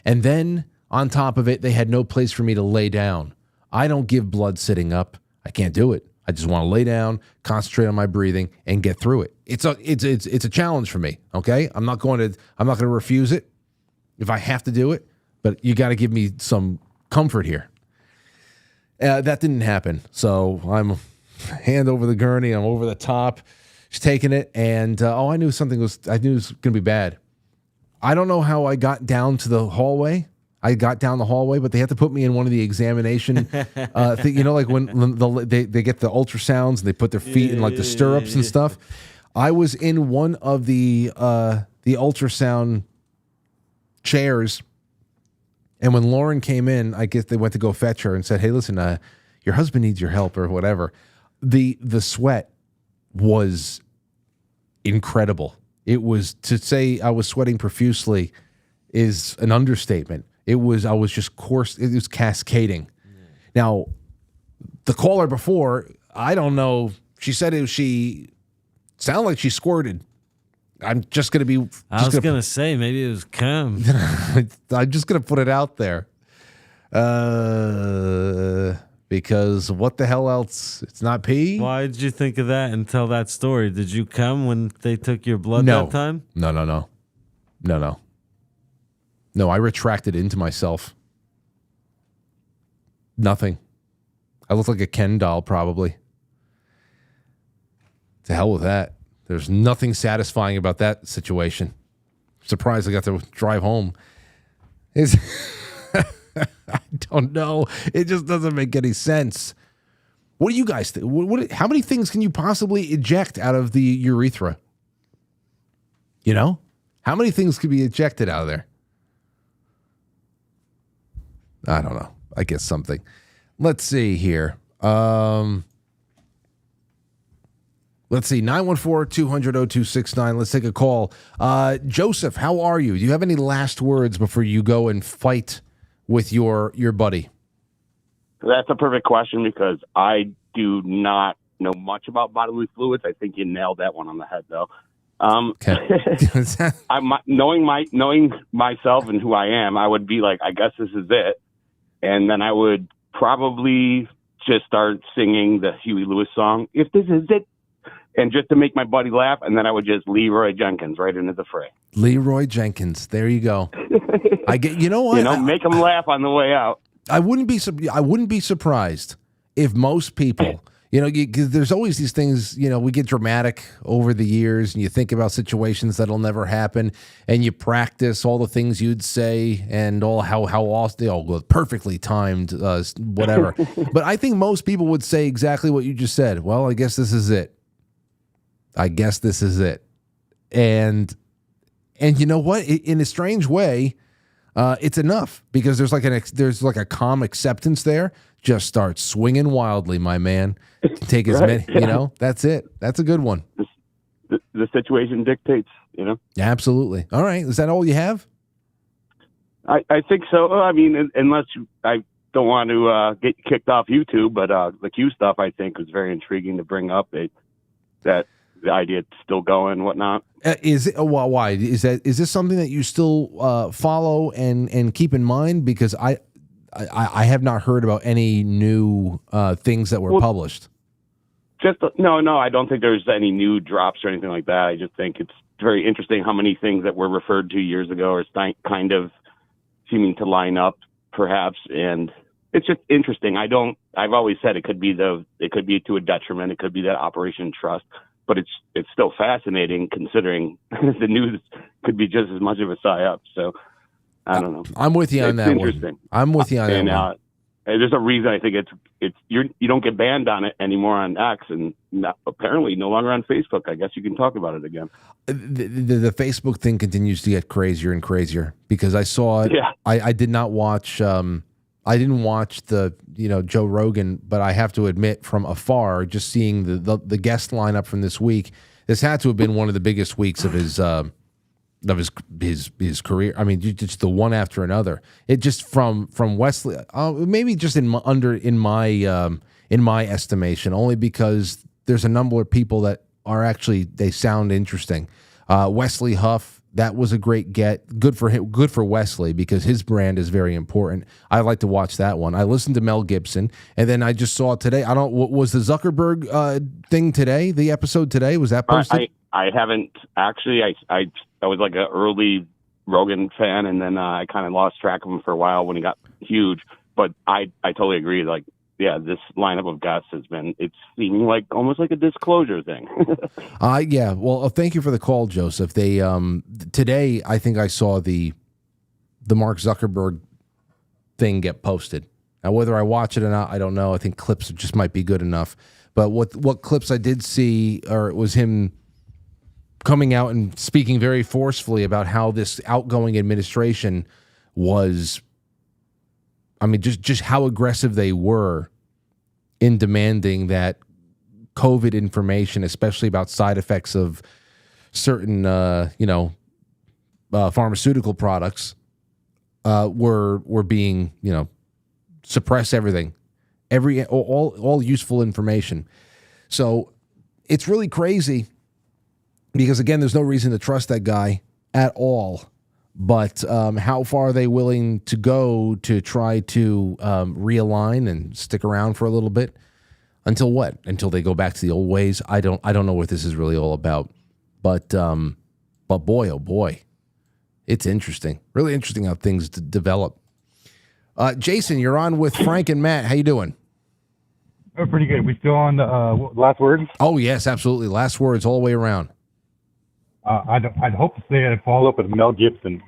and then. On top of it, they had no place for me to lay down. I don't give blood sitting up. I can't do it. I just want to lay down, concentrate on my breathing, and get through it. It's a challenge for me. Okay, I'm not going to refuse it if I have to do it. But you got to give me some comfort here. That didn't happen. So I'm hand over the gurney. I'm over the top. She's taking it. And, I knew it was going to be bad. I don't know how I got down to the hallway. I got down the hallway, but they had to put me in one of the examination thing. You know, like when they get the ultrasounds and they put their feet in like the stirrups and stuff. I was in one of the ultrasound chairs, and when Lauren came in, I guess they went to go fetch her and said, "Hey, listen, your husband needs your help," or whatever. The sweat was incredible. It was, to say I was sweating profusely is an understatement. I was just coarse. It was cascading. Now, the caller before, I don't know. She said she sounded like she squirted. I'm just going to be. I was going to say maybe it was cum. I'm just going to put it out there. Because what the hell else? It's not pee. Why did you think of that and tell that story? Did you come when they took your blood that time? No. No, I retracted into myself. Nothing. I look like a Ken doll, probably. To hell with that. There's nothing satisfying about that situation. Surprised I got to drive home. I don't know. It just doesn't make any sense. What do you guys think? How many things can you possibly eject out of the urethra? You know? How many things could be ejected out of there? I don't know. I guess something. Let's see here. Let's see. 914-200-0269. Let's take a call. Joseph, how are you? Do you have any last words before you go and fight with your buddy? That's a perfect question because I do not know much about bodily fluids. I think you nailed that one on the head, though. Okay. Knowing myself and who I am, I would be like, I guess this is it. And then I would probably just start singing the Huey Lewis song, "If This Is It," and just to make my buddy laugh. And then I would just Leroy Jenkins right into the fray. Leroy Jenkins. There you go. You know what? Make them laugh on the way out. I wouldn't be surprised if most people, because there's always these things, we get dramatic over the years and you think about situations that'll never happen and you practice all the things you'd say and all how awesome, perfectly timed, whatever. But I think most people would say exactly what you just said. Well, I guess this is it. And you know what? In a strange way, it's enough because there's like a calm acceptance there. Just start swinging wildly, my man. Take as many, that's it. That's a good one. The situation dictates, Absolutely. All right. Is that all you have? I think so. I mean, unless I don't want to get kicked off YouTube, but the Q stuff I think was very intriguing to bring up. That the idea is still going and whatnot. Is it? Well, why is that? Is this something that you still follow and keep in mind? Because I have not heard about any new things that were published. No, I don't think there's any new drops or anything like that. I just think it's very interesting how many things that were referred to years ago are kind of seeming to line up, perhaps, and it's just interesting. I've always said it could be to a detriment. It could be that Operation Trust, but it's still fascinating considering the news could be just as much of a psyop. So I don't know. I'm with you on that one. I'm with you on that one. There's a reason I think you don't get banned on it anymore on X, and apparently no longer on Facebook. I guess you can talk about it again. The Facebook thing continues to get crazier and crazier because I saw it. Yeah. I did not watch. I didn't watch the Joe Rogan, but I have to admit from afar, just seeing the guest lineup from this week, this had to have been one of the biggest weeks of his career. I mean, just the one after another. It just from Wesley, maybe just in my estimation, only because there's a number of people that are actually they sound interesting. Wesley Huff. That was a great get. Good for him. Good for Wesley because his brand is very important. I like to watch that one. I listened to Mel Gibson, and then I just saw today. What was the Zuckerberg thing today? The episode today, was that posted? I haven't actually. I was like an early Rogan fan, and then I kind of lost track of him for a while when he got huge. But I totally agree. Like yeah, this lineup of guests it's seeming like almost like a disclosure thing. Yeah. Well, thank you for the call, Joseph. They today I think I saw the Mark Zuckerberg thing get posted. Now, whether I watch it or not, I don't know. I think clips just might be good enough. But what clips I did see, or it was him coming out and speaking very forcefully about how this outgoing administration was, I mean, just how aggressive they were in demanding that COVID information, especially about side effects of certain, pharmaceutical products, were being, suppress everything, all useful information. So it's really crazy because, again, there's no reason to trust that guy at all. But how far are they willing to go to try to realign and stick around for a little bit? Until what? Until they go back to the old ways? I don't know what this is really all about. But boy, oh boy, it's interesting. Really interesting how things develop. Jason, you're on with Frank and Matt. How you doing? Oh, pretty good. We still on the last words? Oh yes, absolutely. Last words all the way around. I'd hope to say I'd follow up with Mel Gibson.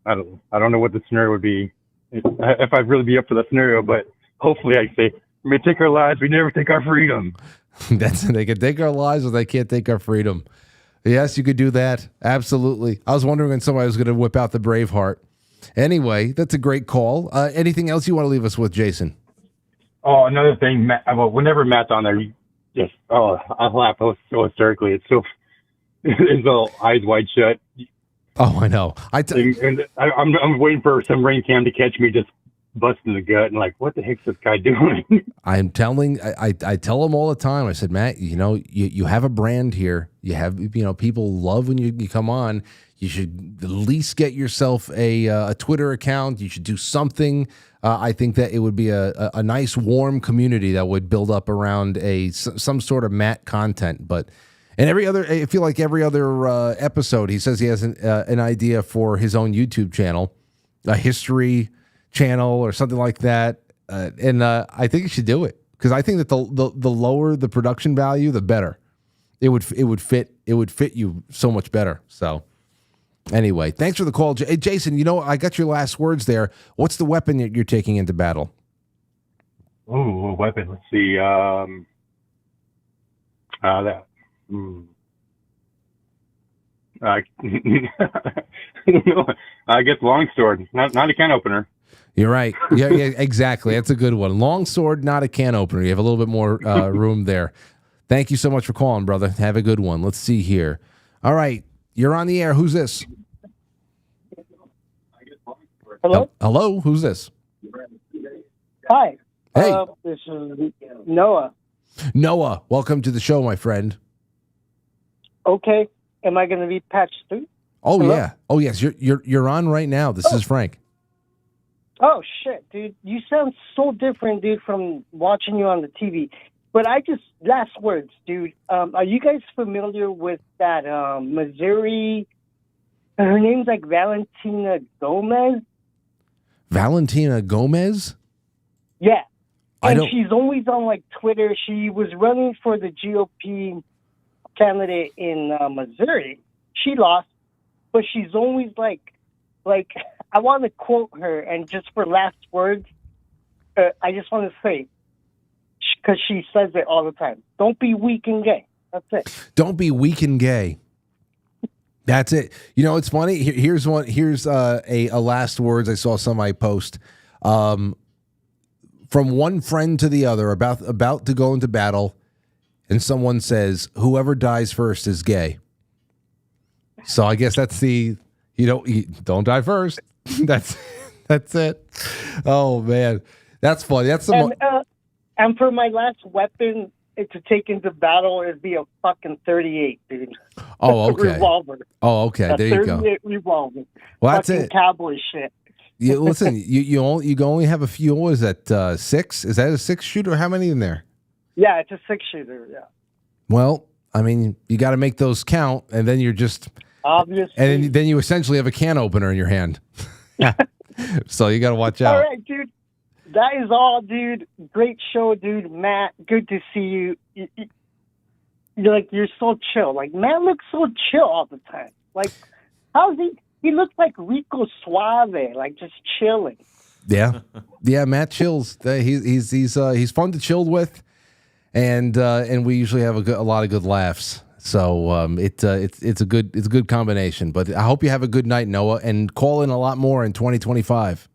I don't know what the scenario would be if I'd really be up for the scenario, but hopefully I say, we may take our lives, we never take our freedom. They can take our lives, or they can't take our freedom. Yes, you could do that. Absolutely. I was wondering when somebody was going to whip out the Braveheart. Anyway, that's a great call. Anything else you want to leave us with, Jason? Oh, another thing, Matt, whenever Matt's on there, you just, I laugh so hysterically. It's so, his little eyes wide shut. Oh, I know. I'm waiting for some rain cam to catch me just busting the gut and like, what the heck's this guy doing? I tell him all the time. I said, Matt, you have a brand here. You have, people love when you come on. You should at least get yourself a Twitter account. You should do something. I think that it would be a nice, warm community that would build up around some sort of Matt content. And I feel like every other episode, he says he has an idea for his own YouTube channel, a history channel or something like that. And I think you should do it because I think that the lower the production value, the better. It would fit you so much better. So anyway, thanks for the call, Jason. I got your last words there. What's the weapon that you're taking into battle? Oh, a weapon. Let's see. I don't know. I guess longsword, not a can opener. You're right. Yeah, exactly. That's a good one. Long sword, not a can opener. You have a little bit more room there. Thank you so much for calling, brother. Have a good one. Let's see here. All right. You're on the air. Who's this? Hello? Hello? Who's this? Hi. Hey. This is Noah. Noah, welcome to the show, my friend. Okay. Am I going to be patched through? Oh, Hello? yeah. Oh, yes. You're on right now. This is Frank. Oh, shit, dude. You sound so different, dude, from watching you on the TV. But last words, dude. Are you guys familiar with that Missouri? Her name's like Valentina Gomez. Valentina Gomez? Yeah. And she's always on like Twitter. She was running for the GOP candidate in Missouri. She lost, but she's always like I want to quote her, and just for last words, I just want to say, because she says it all the time, don't be weak and gay. That's it. Don't be weak and gay. That's it. It's funny. Here's one. Here's a last words I saw somebody post. From one friend to the other about to go into battle, and someone says, whoever dies first is gay. So I guess that's you don't die first. That's it. Oh man, that's funny. That's and for my last weapon to take into battle is be a fucking 38, dude. Oh, okay. Revolver. Oh, okay. There you go. 38 revolver. Well, that's fucking it. Cowboy shit. Listen, you only have a few. What is that? 6? Is that a 6 shooter? How many in there? Yeah, it's a 6-shooter. Yeah. Well, I mean, you got to make those count, and then you're just obviously, and then you essentially have a can opener in your hand. So you got to watch out. All right, dude. That is all, dude. Great show, dude. Matt, good to see you. You're so chill. Like, Matt looks so chill all the time. Like, how's he? He looks like Rico Suave, like just chilling. Yeah, yeah. Matt chills. He's fun to chill with, and we usually have a lot of good laughs. So it's a good combination. But I hope you have a good night, Noah, and call in a lot more in 2025.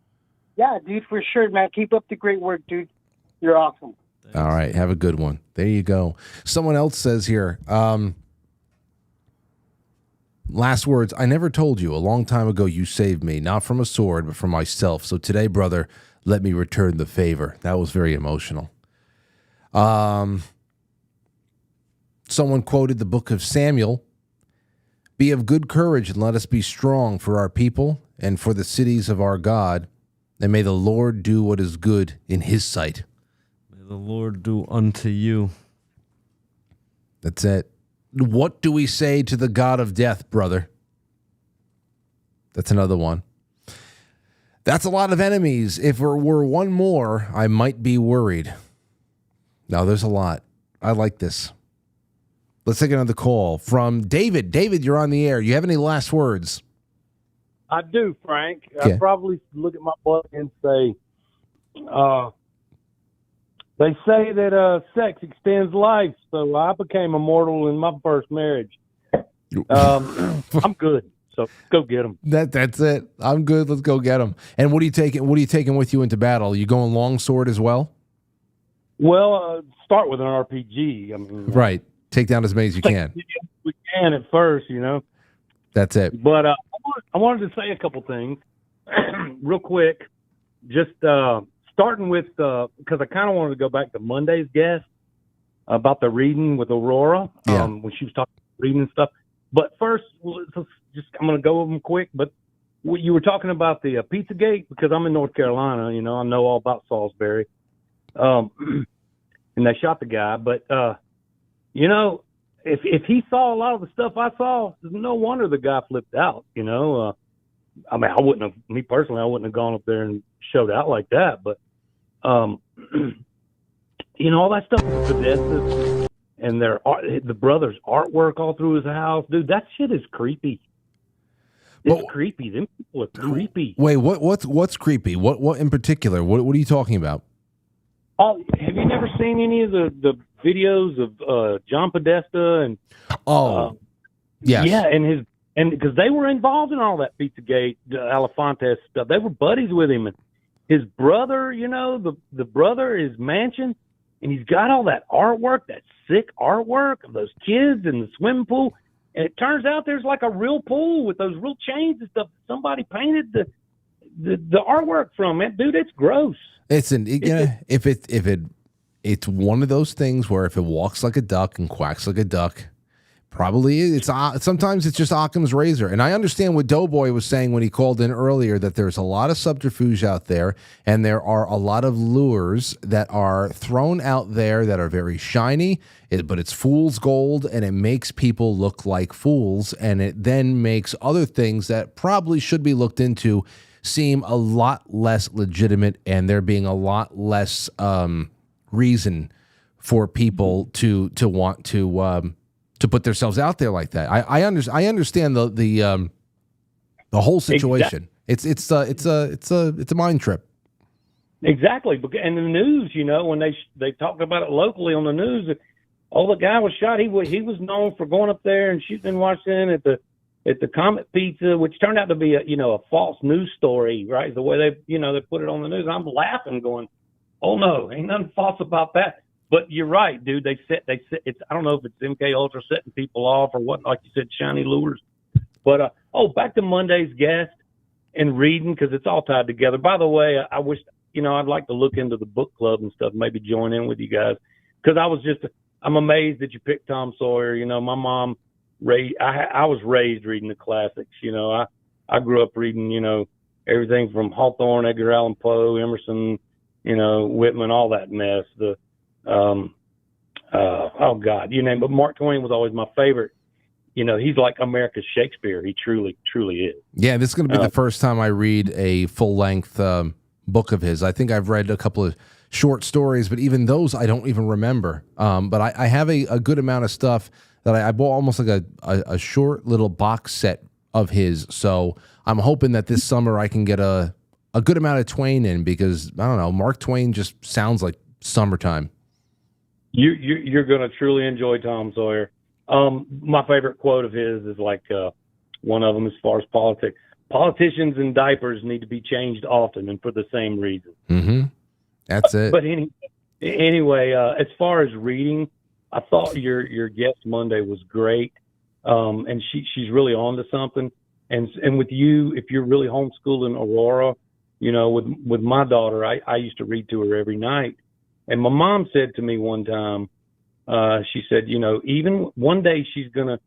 Yeah, dude, for sure, man. Keep up the great work, dude. You're awesome. Thanks. All right, have a good one. There you go. Someone else says here, last words, I never told you. A long time ago you saved me, not from a sword, but from myself. So today, brother, let me return the favor. That was very emotional. Someone quoted the book of Samuel. Be of good courage and let us be strong for our people and for the cities of our God. And may the Lord do what is good in his sight. May the Lord do unto you. That's it. What do we say to the God of death, brother? That's another one. That's a lot of enemies. If there were one more, I might be worried. No, there's a lot. I like this. Let's take another call from David. David, you're on the air. You have any last words? I do, Frank. Okay. I probably look at my book and say, they say that sex extends life, so I became immortal in my first marriage. I'm good, so go get them. That's it. I'm good. Let's go get them. And what are you taking? What are you taking with you into battle? Are you going longsword as well? Well, start with an RPG. I mean, right. Take down as many as you can. We can at first, you know. That's it. But I wanted to say a couple things real quick. Just starting with, because I kind of wanted to go back to Monday's guest about the reading with Aurora, when she was talking about reading and stuff. But first, I'm going to go over them quick. But you were talking about the Pizzagate, because I'm in North Carolina. You know, I know all about Salisbury. And they shot the guy. But, you know, if he saw a lot of the stuff I saw, no wonder the guy flipped out, you know. I mean, I wouldn't have gone up there and showed out like that. But, you know, all that stuff with Podesta's and the brother's artwork all through his house. Dude, that shit is creepy. It's creepy. Them people are creepy. Wait, what's creepy? What in particular? What are you talking about? Oh, have you never seen any of the videos of John Podesta and yes. Yeah, and because they were involved in all that Pizzagate, Alafonte stuff. They were buddies with him, and his brother, you know, the brother is mansion, and he's got all that artwork, that sick artwork of those kids in the swimming pool. And it turns out there's like a real pool with those real chains and stuff. Somebody painted the artwork from it. Dude, it's gross. It's it's one of those things where if it walks like a duck and quacks like a duck, probably sometimes it's just Occam's razor. And I understand what Doughboy was saying when he called in earlier, that there's a lot of subterfuge out there, and there are a lot of lures that are thrown out there that are very shiny, but it's fool's gold, and it makes people look like fools, and it then makes other things that probably should be looked into seem a lot less legitimate, and there being a lot less reason for people to want to put themselves out there like that. I understand the whole situation. Exactly. It's a mind trip. Exactly. And the news, you know, when they talked about it locally on the news, the guy was shot. He was known for going up there and shooting in Washington at the COMET Pizza, which turned out to be a false news story, right? The way they put it on the news. I'm laughing going, oh no, ain't nothing false about that. But you're right, dude. They set it's, I don't know if it's MK Ultra setting people off or what, like you said, shiny lures. But, back to Monday's guest and reading, because it's all tied together. By the way, I wish, I'd like to look into the book club and stuff, maybe join in with you guys. Because I'm amazed that you picked Tom Sawyer. My mom, I was raised reading the classics. I grew up reading, everything from Hawthorne, Edgar Allan Poe, Emerson, Whitman, all that mess. Oh God, you name it. But Mark Twain was always my favorite. He's like America's Shakespeare. He truly, truly is. Yeah, this is going to be the first time I read a full-length book of his. I think I've read a couple of short stories, but even those I don't even remember. But I have a good amount of stuff that I bought, almost like a short little box set of his. So I'm hoping that this summer I can get a good amount of Twain in, because I don't know, Mark Twain just sounds like summertime. You're going to truly enjoy Tom Sawyer. My favorite quote of his is like one of them as far as politics. Politicians in diapers need to be changed often and for the same reason. Mm-hmm. That's it. But anyway, as far as reading, I thought your guest Monday was great, and she's really on to something. And with you, if you're really homeschooling Aurora, you know, with my daughter, I used to read to her every night. And my mom said to me one time, she said, you know, even one day she's gonna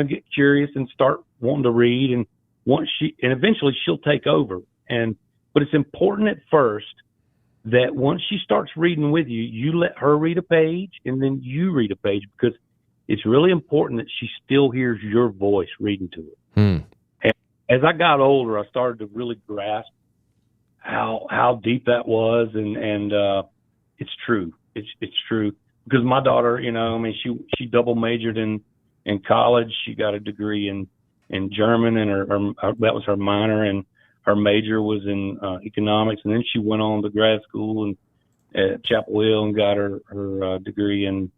get curious and start wanting to read, and eventually she'll take over. But it's important at first that once she starts reading with you, you let her read a page and then you read a page, because it's really important that she still hears your voice reading to her. And as I got older, I started to really grasp how deep that was, and it's true. It's true, because my daughter, you know, I mean, she double majored in college. She got a degree in German, and her that was her minor, and her major was in economics. And then she went on to grad school at Chapel Hill and got her degree in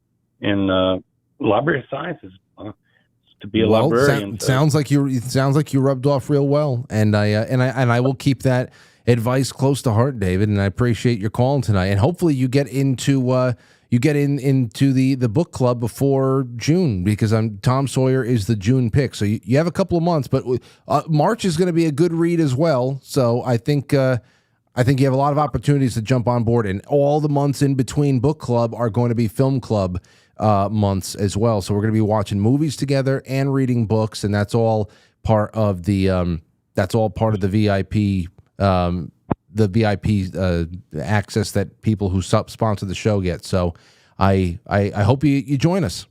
library sciences to be a librarian. Sounds like you rubbed off real well, and I will keep that advice close to heart, David. And I appreciate your calling tonight. And hopefully you get into into the book club before June, because Tom Sawyer is the June pick. So you have a couple of months, but March is going to be a good read as well. So I think you have a lot of opportunities to jump on board, and all the months in between book club are going to be film club months as well. So we're going to be watching movies together and reading books, and that's all part of the VIP. The VIP access that people who sponsor the show get. So I hope you join us.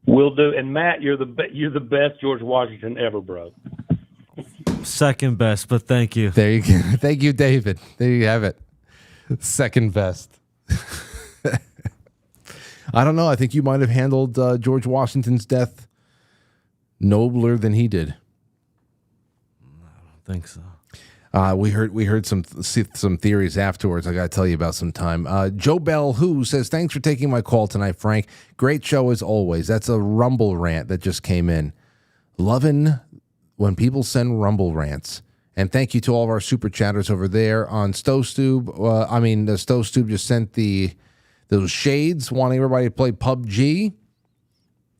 Will do. And Matt, you're the best George Washington ever, bro. Second best, but thank you. There you go. Thank you, David. There you have it. Second best. I don't know. I think you might have handled George Washington's death nobler than he did. I don't think so. We heard some theories afterwards. I got to tell you about some time. Joe Bell, who says, thanks for taking my call tonight, Frank. Great show as always. That's a Rumble rant that just came in. Loving when people send Rumble rants. And thank you to all of our super chatters over there on StoveStube. The StoveStube just sent those shades, wanting everybody to play PUBG.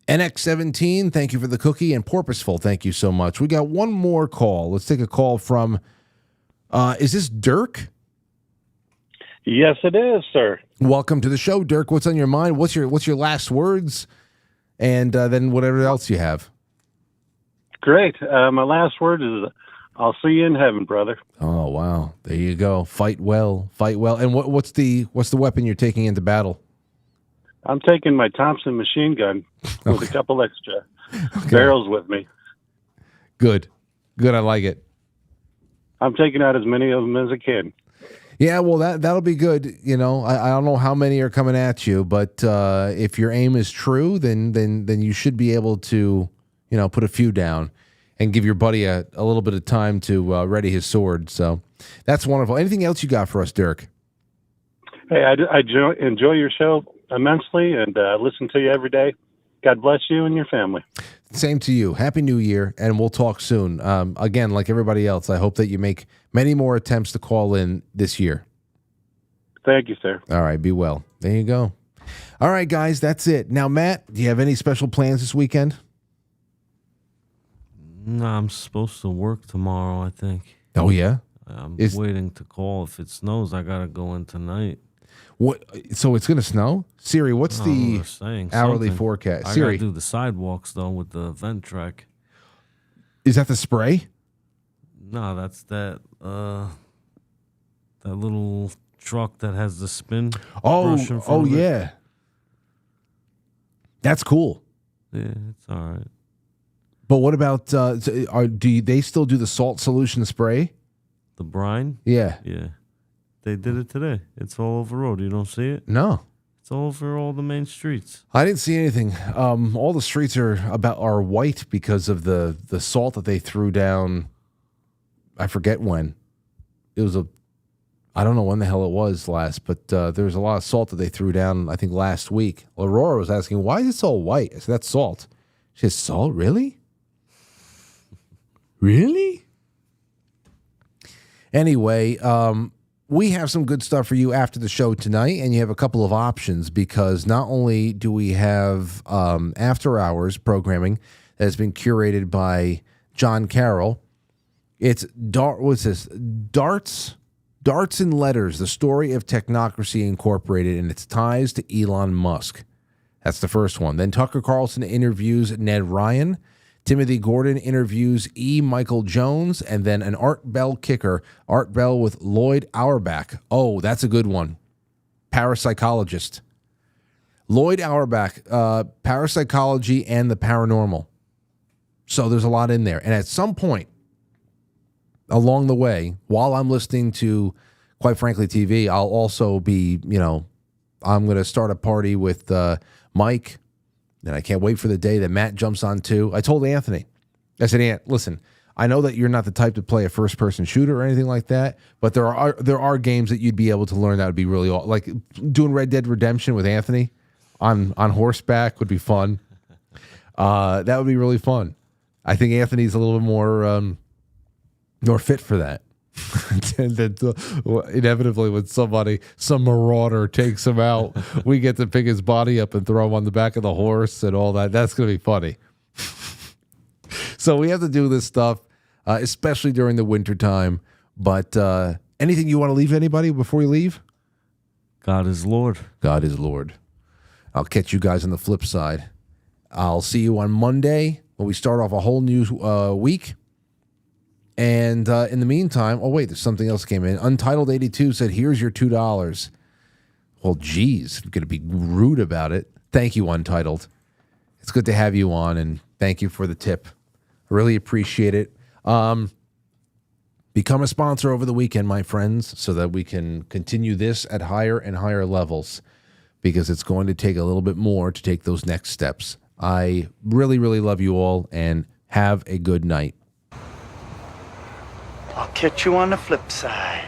NX17, thank you for the cookie. And Porpoiseful, thank you so much. We got one more call. Let's take a call from, is this Dirk? Yes, it is, sir. Welcome to the show, Dirk. What's on your mind? What's your last words? And then whatever else you have. Great. My last word is, I'll see you in heaven, brother. Oh, wow. There you go. Fight well. Fight well. And what's the weapon you're taking into battle? I'm taking my Thompson machine gun with a couple extra barrels with me. Good. I like it. I'm taking out as many of them as I can. Yeah, well, that'll be good. You know, I don't know how many are coming at you, but if your aim is true, then you should be able to, you know, put a few down and give your buddy a little bit of time to ready his sword. So that's wonderful. Anything else you got for us, Dirk? Hey, I enjoy your show immensely and listen to you every day. God bless you and your family. Same to you. Happy New Year, and we'll talk soon. Again, like everybody else, I hope that you make many more attempts to call in this year. Thank you, sir. All right, be well. There you go. All right, guys, that's it. Now, Matt, do you have any special plans this weekend? No, I'm supposed to work tomorrow, I think. Oh, yeah? I'm waiting to call. If it snows, I got to go in tonight. What? So it's going to snow? Siri, what's the hourly forecast? I Siri, got to do the sidewalks, though, with the vent track. Is that the spray? No, that's that little truck that has the spin. Oh, yeah. That's cool. Yeah, it's all right. But what about, do they still do the salt solution spray? The brine? Yeah. Yeah. They did it today. It's all over the road. You don't see it? No. It's all over all the main streets. I didn't see anything. All the streets are white because of the salt that they threw down. I forget when. It was I don't know when the hell it was last, but there was a lot of salt that they threw down, I think, last week. Aurora was asking, why is it so white? I said, that's salt. She said, salt? Really? Really? Anyway, we have some good stuff for you after the show tonight, and you have a couple of options because not only do we have after hours programming that has been curated by John Carroll, it's what's this? Darts and Letters, the story of Technocracy Incorporated and its ties to Elon Musk. That's the first one. Then Tucker Carlson interviews Ned Ryan. Timothy Gordon interviews E. Michael Jones. And then an Art Bell kicker, Art Bell with Lloyd Auerbach. Oh, that's a good one. Parapsychologist. Lloyd Auerbach, parapsychology and the paranormal. So there's a lot in there. And at some point, along the way, while I'm listening to Quite Frankly TV, I'll also be, I'm going to start a party with Mike, and I can't wait for the day that Matt jumps on too. I told Anthony, I said, Ant, listen, I know that you're not the type to play a first-person shooter or anything like that, but there are games that you'd be able to learn that would be really like doing Red Dead Redemption with Anthony on horseback would be fun. That would be really fun. I think Anthony's a little bit more fit for that. Inevitably, when some marauder takes him out, we get to pick his body up and throw him on the back of the horse and all that. That's going to be funny. So we have to do this stuff, especially during the wintertime. But anything you want to leave anybody before we leave? God is Lord. God is Lord. I'll catch you guys on the flip side. I'll see you on Monday when we start off a whole new week. And in the meantime, oh, wait, there's something else came in. Untitled82 said, here's your $2. Well, geez, I'm going to be rude about it. Thank you, Untitled. It's good to have you on, and thank you for the tip. I really appreciate it. Become a sponsor over the weekend, my friends, so that we can continue this at higher and higher levels, because it's going to take a little bit more to take those next steps. I really, really love you all, and have a good night. I'll catch you on the flip side.